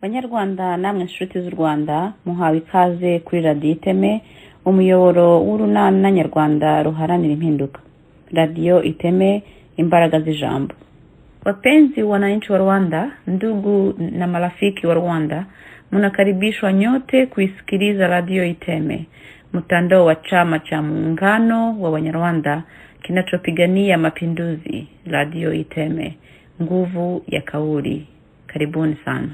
Banyarwanda namwe nshuti z'u Rwanda muhawe ikaze kuri Radio Iteme, umuyoboro w'urunana nyarwanda ruharanira impinduka. Radio Iteme, imbaraga z'ijambo. Wapenzi wananchi wa Rwanda, ndugu na marafiki wa Rwanda, mnakaribishwa nyote kuisikiliza Radio Iteme, mtandao wa chama cha muungano wa Wanyarwanda kinachopigania mapinduzi. Radio Iteme, nguvu ya kauli. Karibuni sana.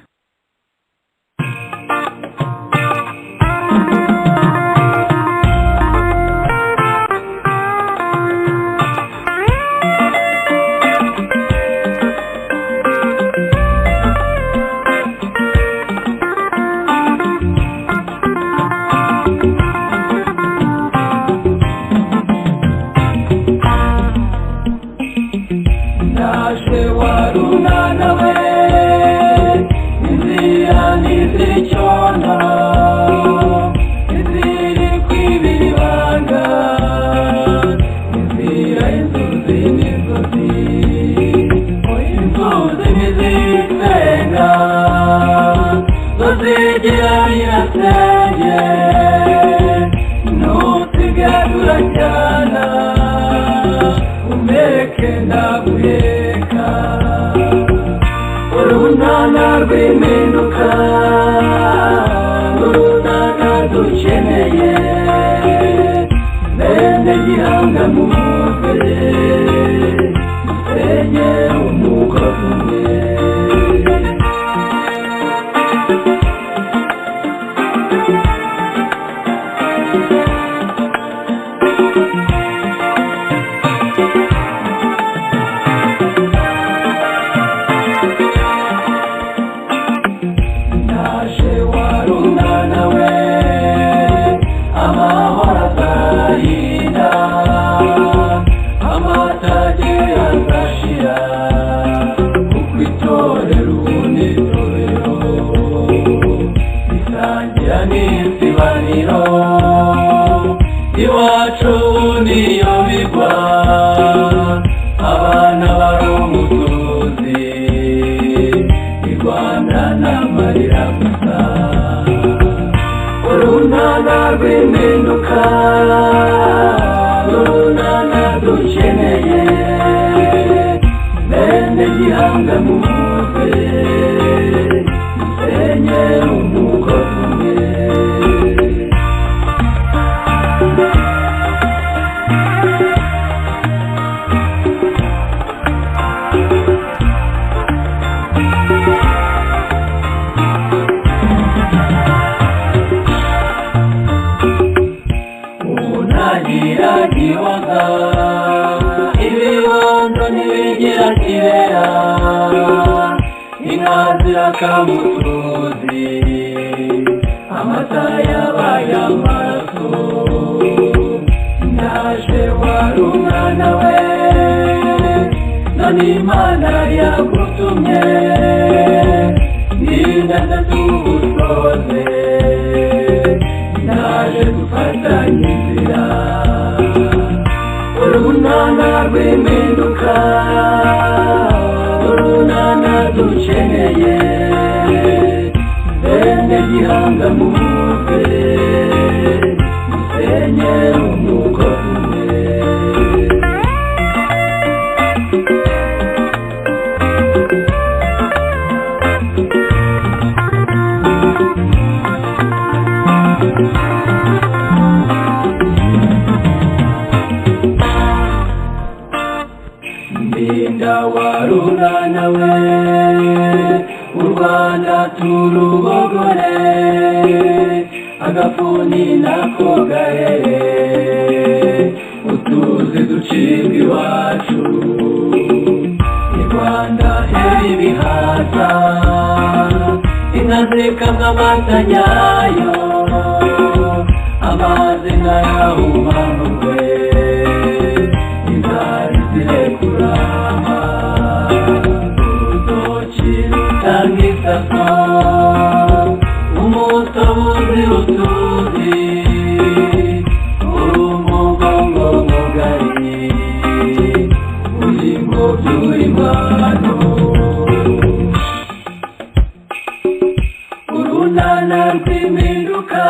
urunana rw'impinduka,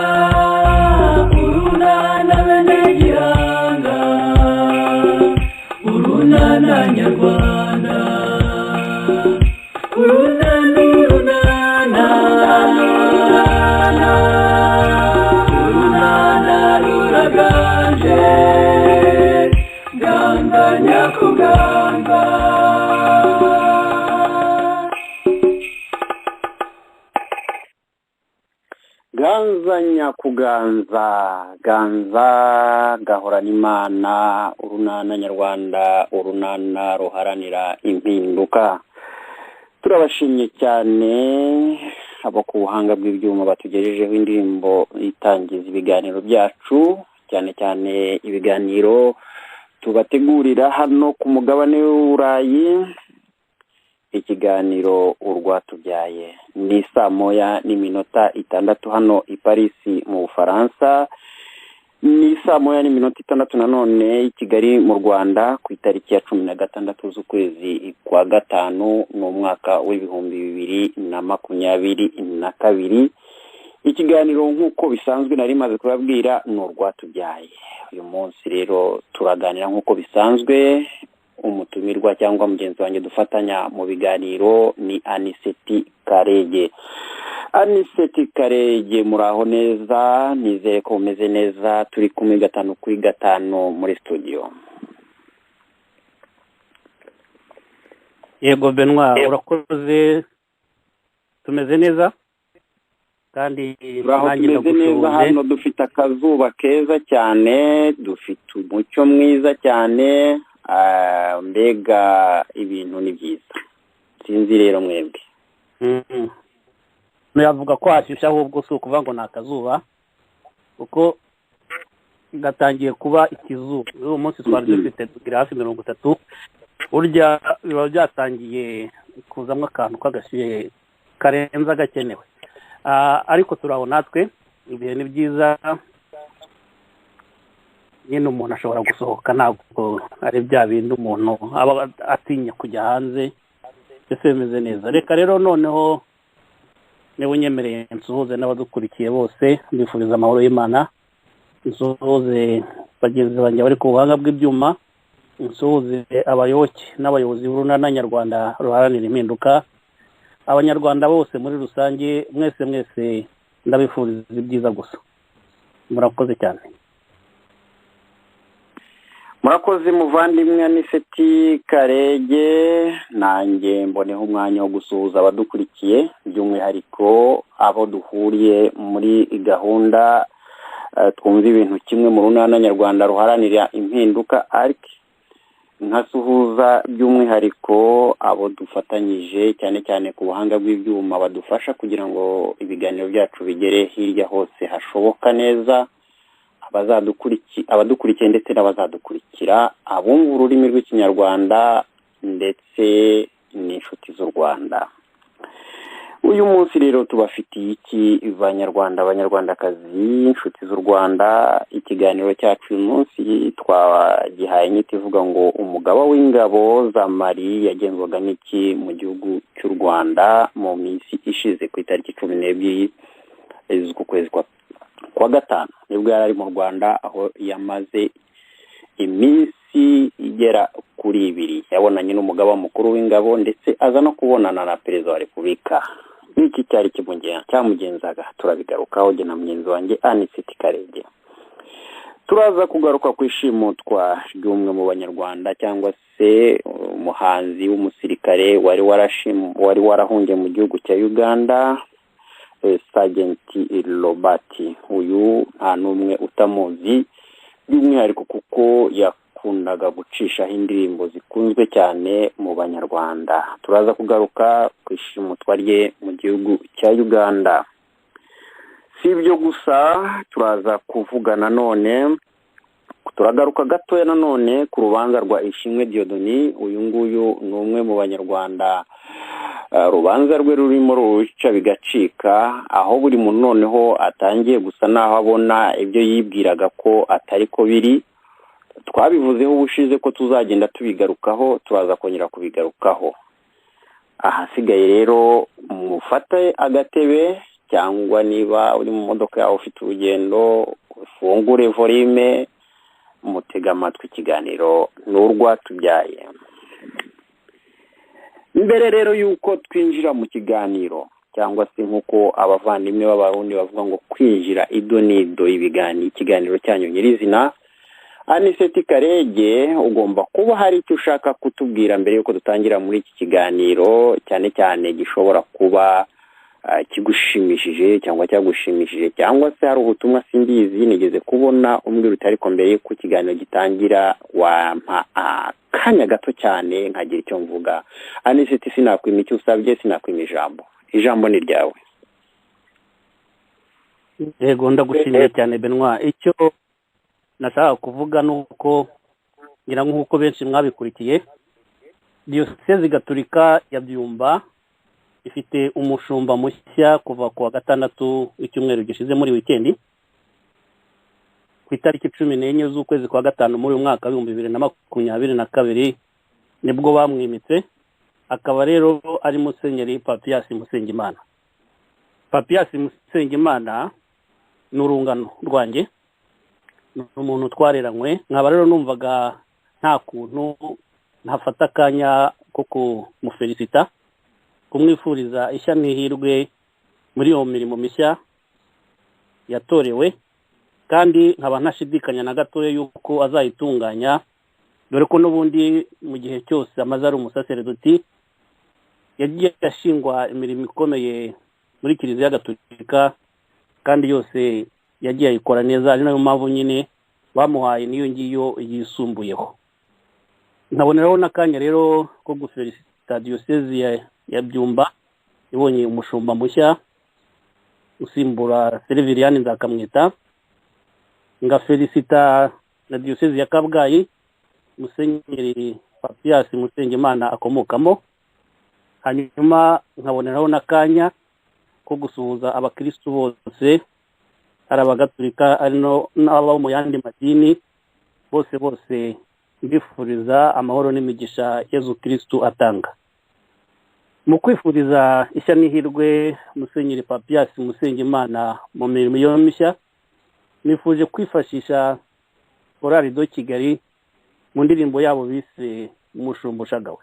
urunana benegihanga, urunana nyarwanda, urunana urunana urunana ruraganje, ganza nyakuganza. Ganza nyakuganza, ganza gahorana imana, urunana nyarwanda, urunana ruharanira impinduka. Turabashimye cyane abo ku buhanga bw'ibyuma batugejejeho indirimbo itangiza ibiganiro byacu, cyane cyane ibiganiro tubategurira hano ku mugabane w'Uburayi. Ikiganiro urwatubyaye ni 1:06 hano i Paris mu Bufaransa, ni 1:06 nanone i Kigali mu Rwanda ku itariki ya 16 z'ukwezi kwa gatanu mu mwaka w'ibihumbi 2022. Ikiganiro nk'uko bisanzwe nari maze kubabwira ni urwatubyaye. Uyu munsi rero turaganira nk'uko bisanzwe. Umutumirwa cyangwa mugenzi wanjye dufatanya mu biganiro ni Anicet Karege. Anicet Karege, muraho neza? Nizere ko umeze neza. Turi kumwe 5 muri studio. Yego Benoit, urakoze. Tumeze neza kandi tumeze neza. Hano dufite akazuba keza cyane, dufite umucyo mwiza cyane. Mbega ibintu ni byiza. Sinzi rero mwebwe. Navuga ko hashyushya ahubwo si ukuvuga ngo ni akazuba, kuko gatangiye kuba ikizuba. Uyu munsi twari dufite tugira hafi 30, urya biba byatangiye kuzamwa akantu kagashyuye karenza gakenewe. Ariko turaho natwe ibihe ni byiza. Nyine umuntu ashobora gusohoka, ntabwo ari bya bindi umuntu aba atinya kujya hanze. Ese bimeze neza. Reka rero noneho niba unyemereye nsuhuze n'abadukurikiye bose, mbifuriza amahoro y'Imana. Nsuhuze bagenzi banjye bari ku buhanga bw'ibyuma, nsuhuze abayoboke n'abayobozi b'urunana nyarwanda ruharanira impinduka, abanyarwanda bose muri rusange. Mwese ndabifuriza ibyiza gusa. Murakoze cyane. Murakoze muvandimwe Anicet Karege. Nanjye mboneho umwanya wo gusuhuza abadukurikiye, by'umwihariko abo duhuriye muri gahunda twumva ibintu kimwe mu runana nyarwanda ruharanira impinduka ariko nkasuhuza by'umwihariko abo dufatanyije cyane cyane ku buhanga bw'ibyuma badufasha kugira ngo ibiganiro byacu bigere hirya hose hashoboka neza, abadukurikiye ndetse n'abazadukurikira, abumva ururimi rw'ikinyarwanda ndetse n'inshuti z'u Rwanda. Uyu munsi rero tubafitiye iki banyarwanda, abanyarwandakazi, inshuti z'u Rwanda? Ikiganiro cyacu uyu munsi twagihaye inyito ivuga ngo umugaba w'ingabo za Mali yagenzwaga n'iki mu gihugu cy'u Rwanda mu minsi ishize ku itariki 12 z'ukwezi kwa gatanu. Nibwo yari ari mu Rwanda, aho yamaze iminsi igera kuri 2. Yabonanye n'umugaba mukuru w'ingabo ndetse aza no kubonana na perezida wa Repubulika. Iki cyari cyamugenzaga. Turabigarukaho jye na mugenzi wanjye Anicet Karege. Turaza kugaruka ku ishimutwa ry'umwe mu banyarwanda cyangwa se umuhanzi w'umusirikare wari warahungiye mu gihugu cya Uganda, Sergeant Robert. Uyu nta n'umwe utamuzi, by'umwihariko kuko yakundaga gucishaho indirimbo zikunzwe cyane mu banyarwanda. Turaza kugaruka ku ishimutwa rye mu gihugu cya Uganda. Si ibyo gusa, turaza kuvuga nanone, turagaruka gatoya nanone ku rubanza rwa Ishimwe Dieudonné. Uyu nguyu ni umwe mu banyarwanda rubanza rwe rurimo ruca bigacika, aho buri muntu noneho atangiye gusa naho abona ibyo yibwiraga ko atari ko biri. Twabivuzeho ubushize ko tuzagenda tubigarukaho, turaza kongera kubigarukaho. Ahasigaye rero mufate agatebe cyangwa niba uri mu modoka yawe ufite urugendo ufungure volume mutega amatwi ikiganiro n'urwatubyaye. Mbere rero yuko twinjira mu kiganiro cyangwa se nk'uko abavandimwe b'abarundi bavuga ngo kwinjira ido n'ido ikiganiro cyanyu nyirizina, Anicet Karege ugomba kuba hari icyo ushaka kutubwira mbere yuko dutangira muri iki kiganiro, cyane cyane gishobora kuba kigushimishije cyangwa cyagushimishije, cyangwa se hari ubutumwa simbizi nigeze kubona umbwira utari ko mbere yuko ikiganiro gitangira wampa akanya gato cyane nkagira icyo mvuga. Anicet, sinakwima icyo usabye, sinakwima ijambo ni ryawe. Yego, ndagushimiye cyane Benoit. Icyo nashaka kuvuga nuko ngira nk'uko benshi mwabikurikiye, Diyoseze Gatolika ya Byumba ifite umushumba mushya kuva ku wa gatandatu w'icyumweru gishize muri weekend ku itariki 14 z'ukwezi kwa gatanu muri uyu mwaka wa 2022 nibwo bamwimitse. Akaba rero ari Musenyeri Papias Musengimana. Papias Musengimana n'urungano rwanjye, umuntu twareranywe, nkaba rero numvaga nta kuntu ntafata akanya ko kumufelicita, kumwifuriza ishya n'ihirwe muri iyo mirimo mishya yatorewe, kandi nkaba ntashidikanya na gatoya yuko azayitunganya, dore ko n'ubundi mu gihe cyose amaze ari umusaseredoti yagiye ashingwa imirimo ikomeye muri Kiliziya Gatolika, kandi yose yagiye ayikora neza, ari nayo mpamvu nyine bamuhaye niyo ngiyo yisumbuyeho. Nkaboneraho n'akanya rero ko gufelicita Diyoseze ya Byumba ibonye umushumba mushya usimbura Serviliyani Nzakamwita, ngafelicita na Diyoseze ya Kabgayi Musenyeri Papias Musengimana akomokamo. Hanyuma nkaboneraho n'akanya ko gusuhuza abakristo bose, ari abagatolika ari n'abo mu yandi madini, bose mbifuriza amahoro n'imigisha Yezu Kristo atanga. Mu kwifuriza ishya n'ihirwe Musenyeri Papias Musengimana mu mirimo yo mishya, nifuje kwifashisha Korali do Kigali mu ndirimbo yabo bise Umushumba Ushagawe.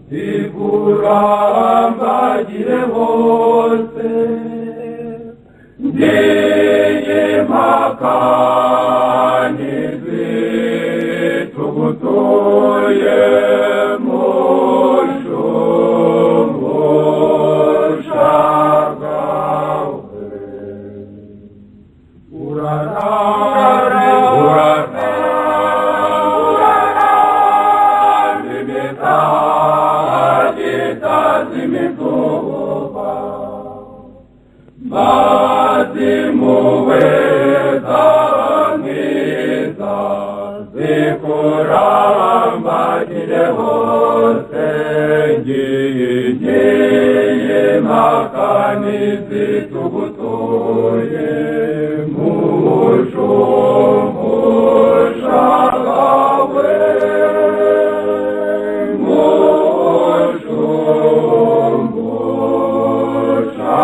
zikurambagire hose ndeye mpaka nizitugutuye zikurambagire hose ngiye mpaka nizitugutuye mushumbusha wawe mushumbusha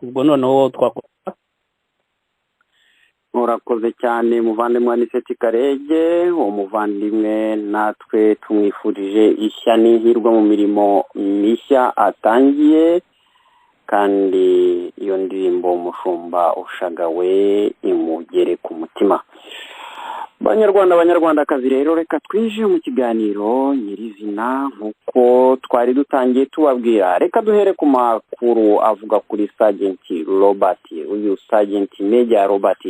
ubwo noneho twakora. murakoze cyane muvandimwe Aniseti Karege. uwo muvandimwe natwe tumwifurije ishya n'ihirwe mu mirimo mishya atangiye, kandi iyo ndirimbo umushumba ushagawe imugere ku mutima. banyarwandakazi rero reka twinjire mu kiganiro nyirizina nk'uko twari dutangiye tubabwira. reka duhere ku makuru avuga kuri Sergeant Robert. uyu Sergeant Major Robert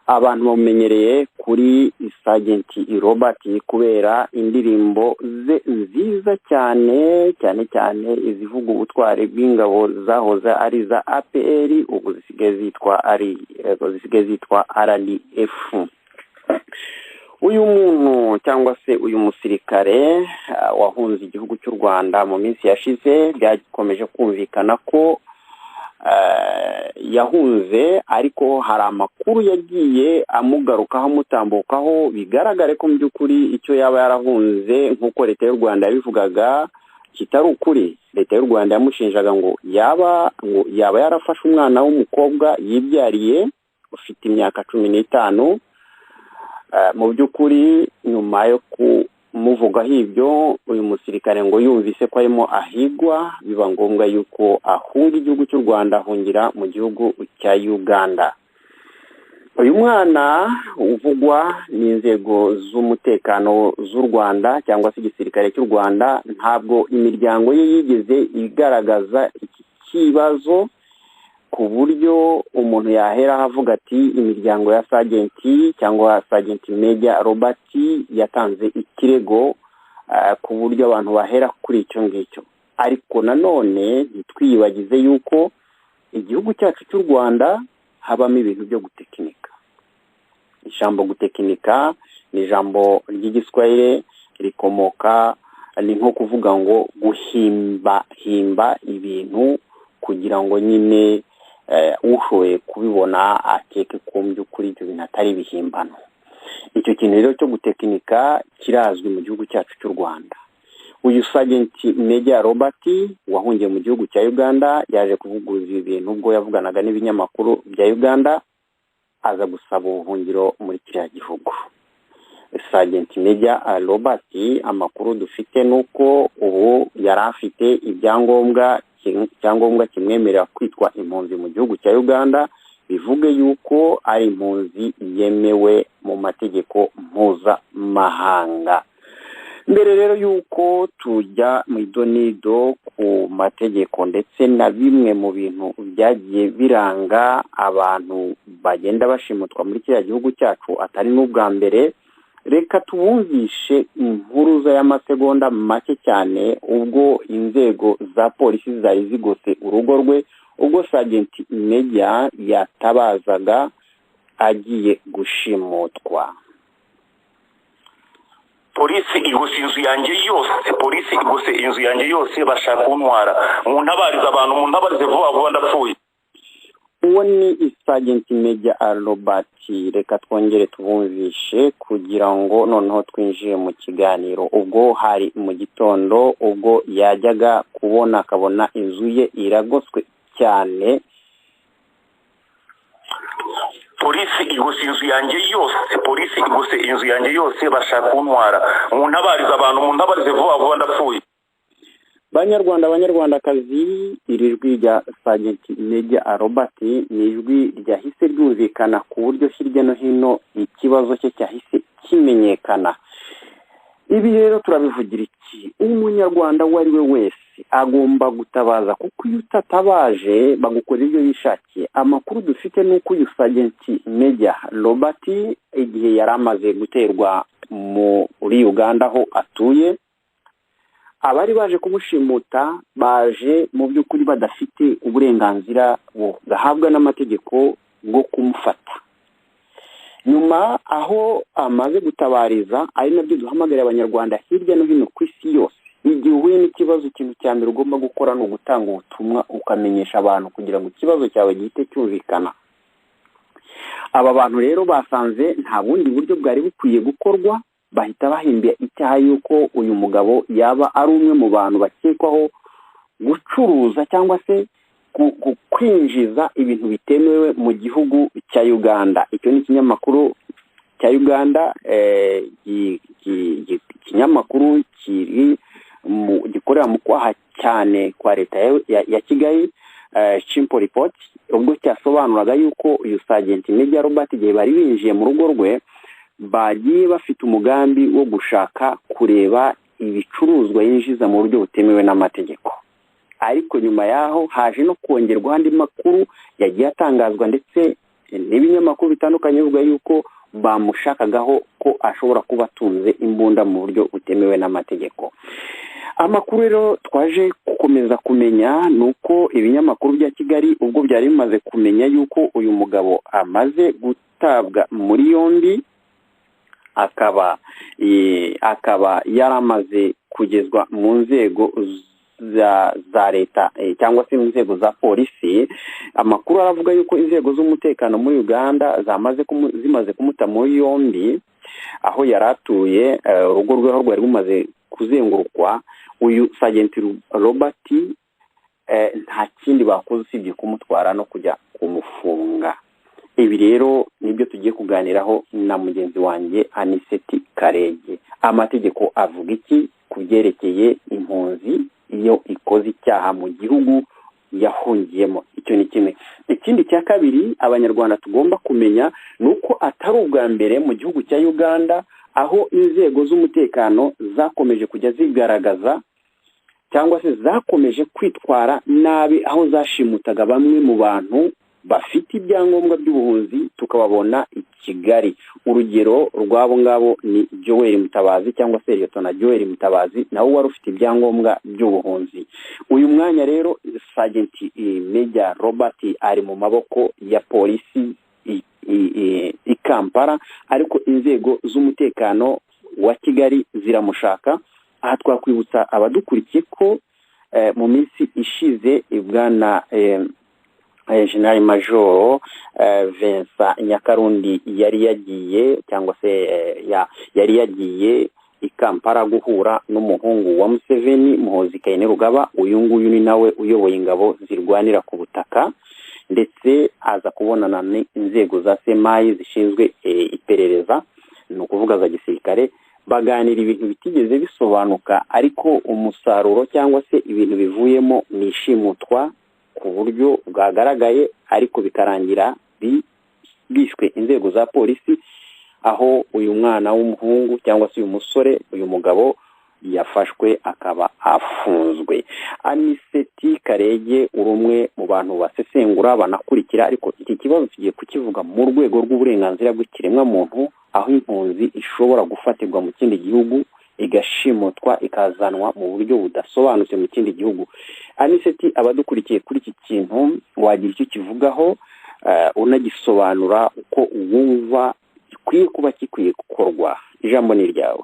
abantu bamumenyereye kuri Sergeant Robert kubera indirimbo ze nziza cyane cyane izivuga ubutwari bw'ingabo zahoze ari za APR, ubu zisigaye zitwa RDF. uyu muntu cyangwa se uyu musirikare wahunze igihugu cy'u Rwanda mu minsi yashize, byakomeje kumvikana ko yahunze, ariko hari amakuru yagiye amugarukaho amutambukaho, bigaragare ko mu by'ukuri icyo yaba yarahunze nk'uko leta y'u Rwanda yabivugaga kitari ukuri. leta y'u Rwanda yamushinjaga ngo yaba yarafashe umwana w'umukobwa yibyariye ufite imyaka 15. mu by'ukuri nyuma yo kumuvugaho ibyo, uyu musirikare ngo yumvise ko arimo ahigwa, biba ngombwa yuko ahunga igihugu cy'u Rwanda, ahungira mu gihugu cya Uganda. uyu mwana uvugwa n'inzego z'umutekano z'u Rwanda cyangwa se igisirikare cy'u Rwanda, ntabwo imiryango ye yigeze igaragaza iki kibazo ku buryo umuntu yahera avuga ati imiryango ya Sergeant cyangwa Sergeant Major Robert yatanze ikirego, ku buryo abantu bahera kuri icyo ngicyo. ariko nanone ntitwibagize yuko igihugu cyacu cy'u Rwanda habamo ibintu byo gutekinika. ijambo gutekinika ni ijambo ry'igiswahili rikomoka, ni nko kuvuga ngo guhimba ibintu kugira ngo nyine ushoboye kubibona akeke ko mu by'ukuri ibyo bintu atari ibihimbano. icyo kintu rero cyo gutekinika kirazwi mu gihugu cyacu cy'u Rwanda. uyu Sergeant Major Robert wahungiye mu gihugu cya Uganda yaje kuvuguruza ibintu ubwo yavuganaga n'ibinyamakuru bya Uganda, aza gusaba ubuhungiro muri kiriya gihugu. Sergeant Major Robert, amakuru dufite nuko ubu yari afite icyangombwa kimwemerera kwitwa impunzi mu gihugu cya Uganda, bivuge yuko ari impunzi yemewe mu mategeko mpuzamahanga. mbere rero yuko tujya mu idonido ku mategeko ndetse na bimwe mu bintu byagiye biranga abantu bagenda bashimutwa muri kiriya gihugu cyacu atari n'ubwa mbere, reka tubumvishe impuruza y'amasegonda make cyane ubwo inzego za polisi zari zigose urugo rwe, ubwo Sergeant Major yatabazaga agiye gushimutwa. polisi igose inzu yanjye yose bashaka kuntwara. muntabariza abantu, muntabarize vuba ndapfuye. uwo ni Sergeant Major Robert. reka twongere tubumvishe kugira ngo noneho twinjiye mu kiganiro. ubwo hari mu gitondo, ubwo yajyaga akabona inzu ye iragoswe cyane. polisi igose inzu yanjye yose bashaka kuntwara muntabariza abantu muntabarize vuba vuba ndapfuye. banyarwandakazi, iri jwi rya Sergeant Major Robert ni ijwi ryahise ryumvikana ku buryo hirya no hino ikibazo cye cyahise kimenyekana. Ibi rero turabivugira iki? Umunyarwanda uwo ari we wese agomba gutabaza, kuko iyo utatabaje bagukora ibyo yishakiye. Amakuru dufite nuko uyu Sergeant Major Robert igihe yari amaze guterwa muri Uganda aho atuye, abari baje kumushimuta baje mu by'ukuri badafite uburenganzira gahabwa n'amategeko bwo kumufata. Nyuma aho amaze gutabariza, ari nabyo duhamagarira abanyarwanda hirya no hino ku isi yose, igihe uhuye n'ikibazo, ikintu cya mbere ugomba gukora ni ugutanga ubutumwa ukamenyesha abantu kugira ngo ikibazo cyawe gihite cyumvikana. Aba bantu rero basanze nta bundi buryo bwari bukwiye gukorwa, bahita bahimbira icyaha yuko uyu mugabo yaba ari umwe mu bantu bakekwaho gucuruza cyangwa se kwinjiza ibintu bitemewe mu gihugu cya Uganda. Icyo ni ikinyamakuru cya Uganda, ikinyamakuru gikorera mu kwaha cyane kwa leta ya Kigali, Chimpo Report, ubwo cyasobanuraga yuko uyu Sergeant Major Robert igihe bari binjiye mu rugo rwe bagiye bafite umugambi wo gushaka kureba ibicuruzwa yinjiza mu buryo butemewe n'amategeko. Ariko nyuma yaho haje no kongerwa andi makuru yagiye atangazwa, ndetse n'ibinyamakuru bitandukanye bivuga yuko bamushakagaho ko ashobora kuba atunze imbunda mu buryo butemewe n'amategeko. Amakuru rero twaje gukomeza kumenya nuko ibinyamakuru bya Kigali ubwo byari bimaze kumenya yuko uyu mugabo amaze gutabwa muri yombi, akaba yaramaze kugezwa mu nzego za leta cyangwa se mu nzego za polisi. Amakuru aravuga yuko inzego z'umutekano muri Uganda zimaze kumuta muri yombi aho yaratuye, urugo rwe aho rwari rumaze kuzengurukwa. Uyu Sergeant Robert nta kindi bakoze usibye kumutwara no kujya kumufunga. Ibi rero nibyo tugiye kuganiraho na mugenzi wanjye Aniseti Karege. Amategeko avuga iki ku byerekeye impunzi iyo ikoze icyaha mu gihugu yahungiyemo? Icyo ni kimwe. Ikindi cya kabiri abanyarwanda tugomba kumenya nuko atari ubwa mbere mu gihugu cya Uganda aho inzego z'umutekano zakomeje kujya zigaragaza cyangwa se zakomeje kwitwara nabi, aho zashimutaga bamwe mu bantu bafite ibyangombwa by'ubuhunzi tukababona i Kigali. Urugero rw'abo ngabo ni Joel Mutabazi cyangwa se Lieutenant Joel Mutabazi, nawe wari ufite ibyangombwa by'ubuhunzi. Uyu mwanya rero Sergeant Major Robert ari mu maboko ya polisi i Kampala, ariko inzego z'umutekano wa Kigali ziramushaka. Aha twakwibutsa abadukurikiye ko mu minsi ishize Bwana General Major Vincent Nyakarundi yari yagiye cyangwa se yari yagiye i Kampala guhura n'umuhungu wa Museveni, Muhoozi Kainerugaba. Uyu nguyu ni nawe uyoboye ingabo zirwanira ku butaka, ndetse aza kubonana n'inzego za Semayi zishinzwe iperereza, ni ukuvuga za gisirikare. Baganira ibintu bitigeze bisobanuka, ariko umusaruro cyangwa se ibintu bivuyemo ni ishimutwa ku buryo bwagaragaye, ariko bikarangira bishwe inzego za polisi, aho uyu mwana w'umuhungu cyangwa se uyu musore, uyu mugabo yafashwe akaba afunzwe. Aniseti Karege urumwe mu bantu basesengura banakurikira, ariko iki kibazo tugiye kukivuga mu rwego rw'uburenganzira bw'ikiremwa muntu, aho impunzi ishobora gufatirwa mu kindi gihugu igashimutwa ikazanwa mu buryo budasobanutse mu kindi gihugu. Aniseti, abadukurikiye kuri iki kintu wagira icyo kivugaho, unagisobanura uko wumva gikwiye kuba gikwiye gukorwa? Ijambo ni ryawe.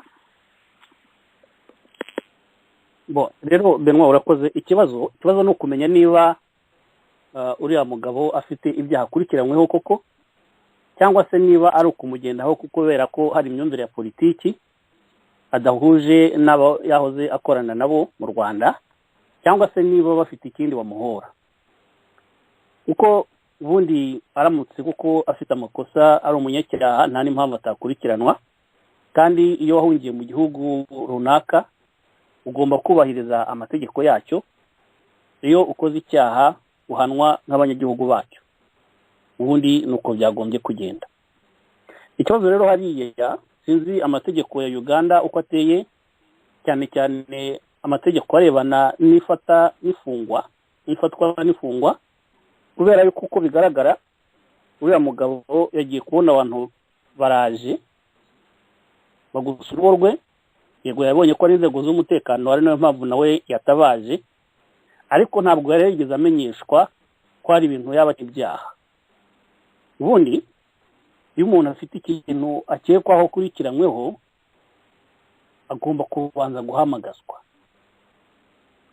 Rero Benwa urakoze. Ikibazo ni ukumenya niba uriya mugabo afite ibyaha akurikiranyweho koko, cyangwa se niba ari ukumugendaho kubera ko hari imyumvire ya politiki adahuje n'abo yahoze akorana nabo mu Rwanda, cyangwa se niba bafite ikindi bamuhora. Uko ubundi aramutse kuko afite amakosa ari umunyacyaha nta n'impamvu atakurikiranwa, kandi iyo wahungiye mu gihugu runaka ugomba kubahiriza amategeko yacyo. Iyo ukoze icyaha uhanwa nk'abanyagihugu bacyo, ubundi nuko byagombye kugenda. Ikibazo rero hariya sinzi amategeko ya Uganda uko ateye, cyane cyane amategeko arebana n'ifatwa n'ifungwa, kubera yuko uko bigaragara uriya mugabo yagiye kubona abantu baraje bagusa urugo rwe, yego yabonye ko ari inzego z'umutekano, ari nayo mpamvu nawe yatabaje, ariko ntabwo yari yigeze amenyeshwa ko hari ibintu yaba ibyaha. Ubundi iyo umuntu afite ikintu akekwaho akurikiranyweho agomba kubanza guhamagazwa,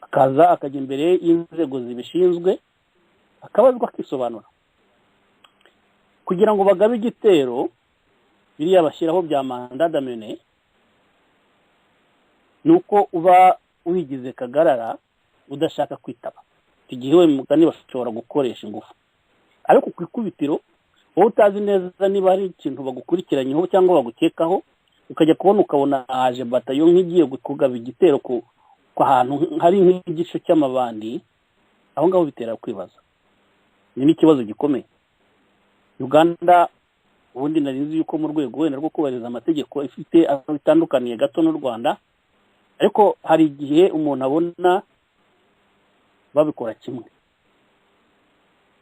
akaza akajya imbere y'inzego zibishinzwe akabazwa akisobanura, kugira ngo bagabe igitero biriya bashyiraho bya manda d'amener. Nuko uba wigize kagarara udashaka kwitaba, igihe we mugani bashobora gukoresha ingufu, ariko ku ikubitiro wowe utazi neza niba ari ikintu bagukurikiranyeho cyangwa bagukekaho, ukajya ukabona haje batayo nk'igiye kugaba igitero ku ahantu hari nk'igice cy'amabandi, aho ngaho bitera kwibaza. Ni n'ikibazo gikomeye. Uganda ubundi narinzi yuko mu rwego wenda rwo kubahiriza amategeko ifite aho bitandukaniye gato n'u Rwanda, ariko hari igihe umuntu abona babikora kimwe,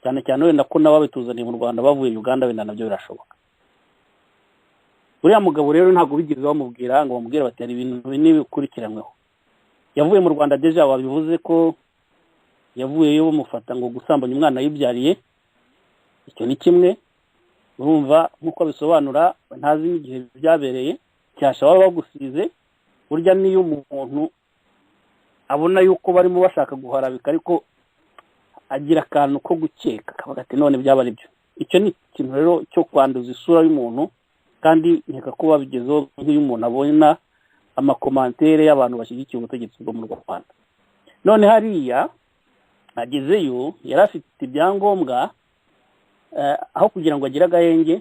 cyane cyane wenda ko n'ababituzaniye mu Rwanda bavuye Uganda, wenda nabyo birashoboka. Uriya mugabo rero ntabwo bigeze bamubwira ngo bamubwire bati hari ibintu bine bikurikiranyweho. Yavuye mu Rwanda deja wabivuze ko yavuyeyo bamufata ngo gusambanya umwana yibyariye, icyo ni kimwe. Urumva nk'uko bisobanura ntazi n'igihe byabereye, cyasha baba bagusize. Burya niyo umuntu abona yuko barimo bashaka guharabika ariko agira akantu ko gukeka, akavuga ati none byaba ari byo. Icyo ni ikintu rero cyo kwanduza isura y'umuntu, kandi nkeka ko babigezeho nk'iyo umuntu abona amakomantere y'abantu bashyigikiye ubutegetsi bwo mu Rwanda. None hariya agezeyo yari afite ibyangombwa, aho kugira ngo agire agahenge,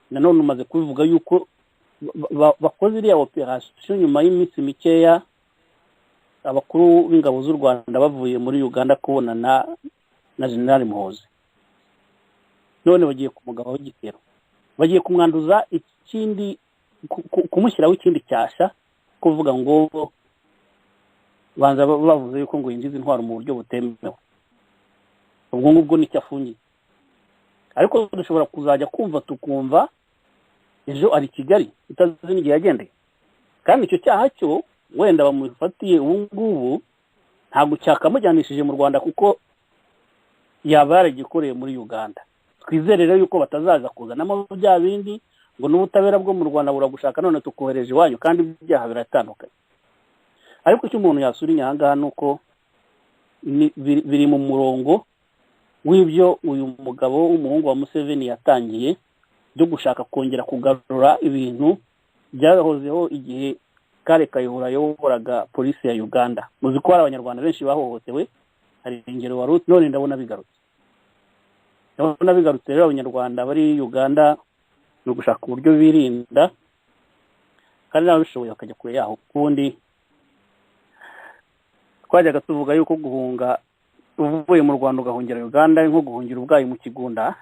nanone umaze kubivuga yuko bakoze iriya operasiyo nyuma y'iminsi mikeya abakuru b'ingabo z'u Rwanda bavuye muri Uganda kubonana na General Muhoozi. None bagiye kumugabaho igitero, bagiye kumwanduza ikindi, kumushyiraho ikindi cyasha, kuvuga ngo banza bavuze yuko ngo yinjiza intwaro mu buryo butemewe. Ubwo ngubwo nicyo afungiye. Ariko dushobora kuzajya tukumva ejo ari Kigali utazi n'igihe yagendeye, kandi icyo cyaha cyo wenda bamufatiye ubu ngubu ntabwo cyakamujyanishije mu Rwanda kuko yaba yaragikoreye muri Uganda. Twizere rero yuko batazaza kuzanamo bya bindi ngo n'ubutabera bwo mu Rwanda buragushaka none tukohereje iwanyu, kandi ibyaha biratandukanye. Ariko icyo umuntu yasurinya aha ngaha ni uko biri mu murongo w'ibyo uyu mugabo w'umuhungu wa Museveni yatangiye byo gushaka kongera kugarura ibintu byahozeho igihe Kale Kayihura yayoboraga polisi ya Uganda. Muzi ko hari abanyarwanda benshi bahohotewe, hari ingero wa Ruth, none ndabona bigarutse rero abanyarwanda bari Uganda no gushaka uburyo birinda, kandi nabo bishoboye bakajya kure yaho. Kundi twajyaga tuvuga yuko guhunga uvuye mu Rwanda ugahungira Uganda nko guhungira ubwayi mu kigunda,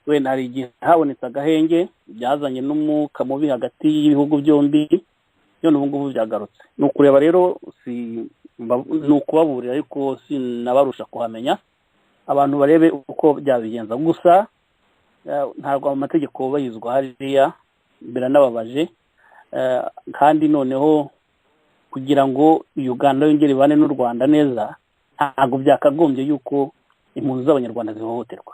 wenda hari igihe habonetse agahenge byazanye n'umwuka mubi hagati y'ibihugu byombi, none ubu ngubu byagarutse. Ni ukureba rero, ni ukubaburira ariko sinabarusha kuhamenya, abantu barebe uko byabigenza. Gusa ntabwo amategeko yubahirizwa hariya, biranababaje, kandi noneho kugira ngo Uganda yongere ibane n'u Rwanda neza, ntabwo byakagombye yuko impunzi z'abanyarwanda zihohoterwa.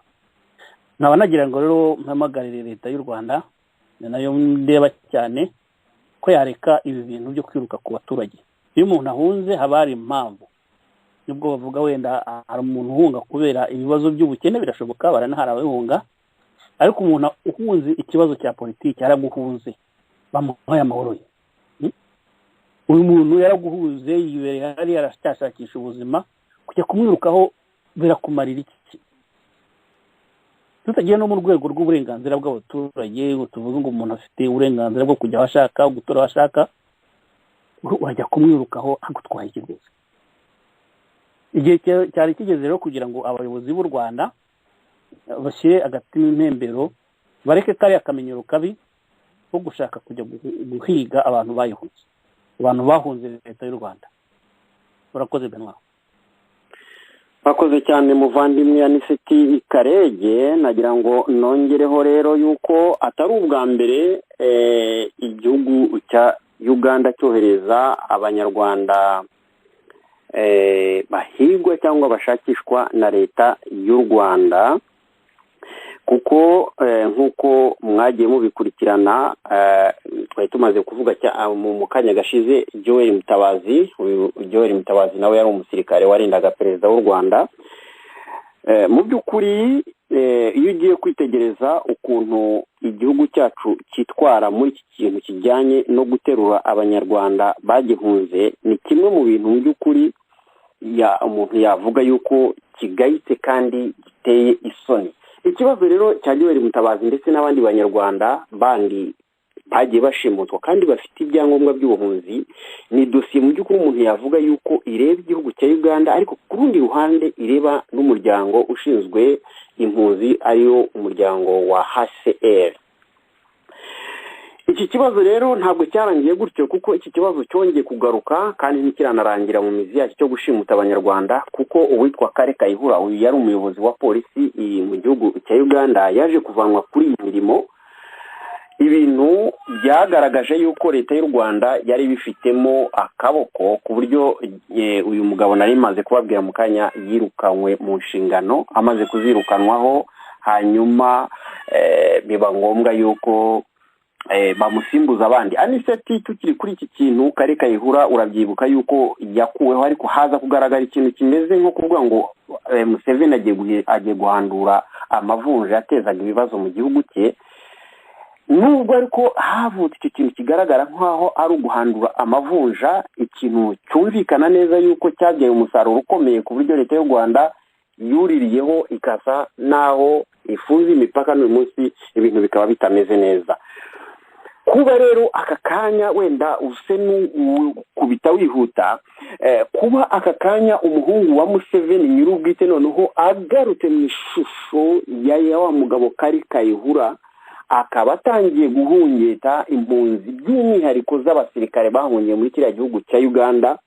Nkaba nagira ngo rero mpamagarire leta y'u Rwanda, nayo ndeba cyane ko yareka ibi bintu byo kwiruka ku baturage. Iyo umuntu ahunze haba hari impamvu, nubwo bavuga wenda hari umuntu uhunga kubera ibibazo by'ubukene, birashoboka, baranahara abahunga, ariko umuntu uhunze ikibazo cya politiki yaraguhunze, bamuhaye amahoro ye. Uyu muntu yaraguhuze, yibereye hari aracyashakisha ubuzima, kujya kumwirukaho birakumarira iki? tutagiye no mu rwego rw'uburenganzira bw'abaturage tuvuga ngo umuntu afite uburenganzira bwo kujya aho ashaka gutora aho ashaka wajya kumwirukaho agutwaye ikiguzi. Igihe cyari kigeze rero kugira ngo abayobozi b'u Rwanda bashyire agati n'impembero bareke kariya akamenyero kabi ko gushaka kujya guhiga abantu bahunze leta y'u Rwanda. Urakoze Benoit. Bakoze cyane muvandimwe Aniseti Karege. Nagira ngo nongereho rero yuko atari ubwa mbere igihugu cya Uganda cyohereza abanyarwanda bahigwa cyangwa bashakishwa na leta y'u Rwanda, kuko nk'uko mwagiye mubikurikirana twari tumaze kuvuga mu kanya gashize Joel Mutabazi nawe yari umusirikare warindaga perezida w'u Rwanda. Mu by'ukuri iyo ugiye kwitegereza ukuntu igihugu cyacu cyitwara muri iki kintu kijyanye no guterura abanyarwanda bagihunze, ni kimwe mu bintu mu by'ukuri umuntu yavuga yuko kigayitse kandi giteye isoni. Ikibazo rero cya Joel Mutabazi ndetse n'abandi banyarwanda bandi bagiye bashimutwa kandi bafite ibyangombwa by'ubuhunzi, ni dosiye mu by'ukuri umuntu yavuga yuko ireba igihugu cya Uganda, ariko ku rundi ruhande ireba n'umuryango ushinzwe impunzi ariyo umuryango wa HCR. Iki kibazo rero ntabwo cyarangiye gutyo, kuko iki kibazo cyongeye kugaruka kandi ntikiranarangira mu mizi yacyo cyo gushimuta abanyarwanda, kuko uwitwa Kale Kayihura uyu yari umuyobozi wa polisi mu gihugu cya Uganda yaje kuvanwa kuri iyi mirimo. Ibintu byagaragaje yuko leta y'u Rwanda yari bifitemo akaboko, ku buryo uyu mugabo nari maze kubabwira mu kanya yirukanywe mu nshingano. Amaze kuzirukanwaho hanyuma biba ngombwa yuko bamusimbuza abandi. Aniseti, tukiri kuri iki kintu Kale Kayihura urabyibuka yuko yakuweho, ariko haza kugaragara ikintu kimeze nko kuvuga ngo Museveni agiye guhandura amavunja yatezaga ibibazo mu gihugu cye. Nubwo ariko havutse icyo kintu kigaragara nk'aho ari uguhandura amavunja, ikintu cyumvikana neza yuko cyabyaye umusaruro ukomeye, ku buryo leta y'u Rwanda yuririyeho ikasa naho ifunze imipaka. n'uyu munsi ibintu bikaba bitameze neza. Kuba rero aka kanya wenda use n'ukubita wihuta, kuba aka kanya umuhungu wa Museveni nyir'ubwite noneho agarutse mu ishusho ya wa mugabo Kale Kayihura, akaba atangiye guhungeta impunzi by'umwihariko z'abasirikare bahungiye muri kiriya gihugu cya Uganda,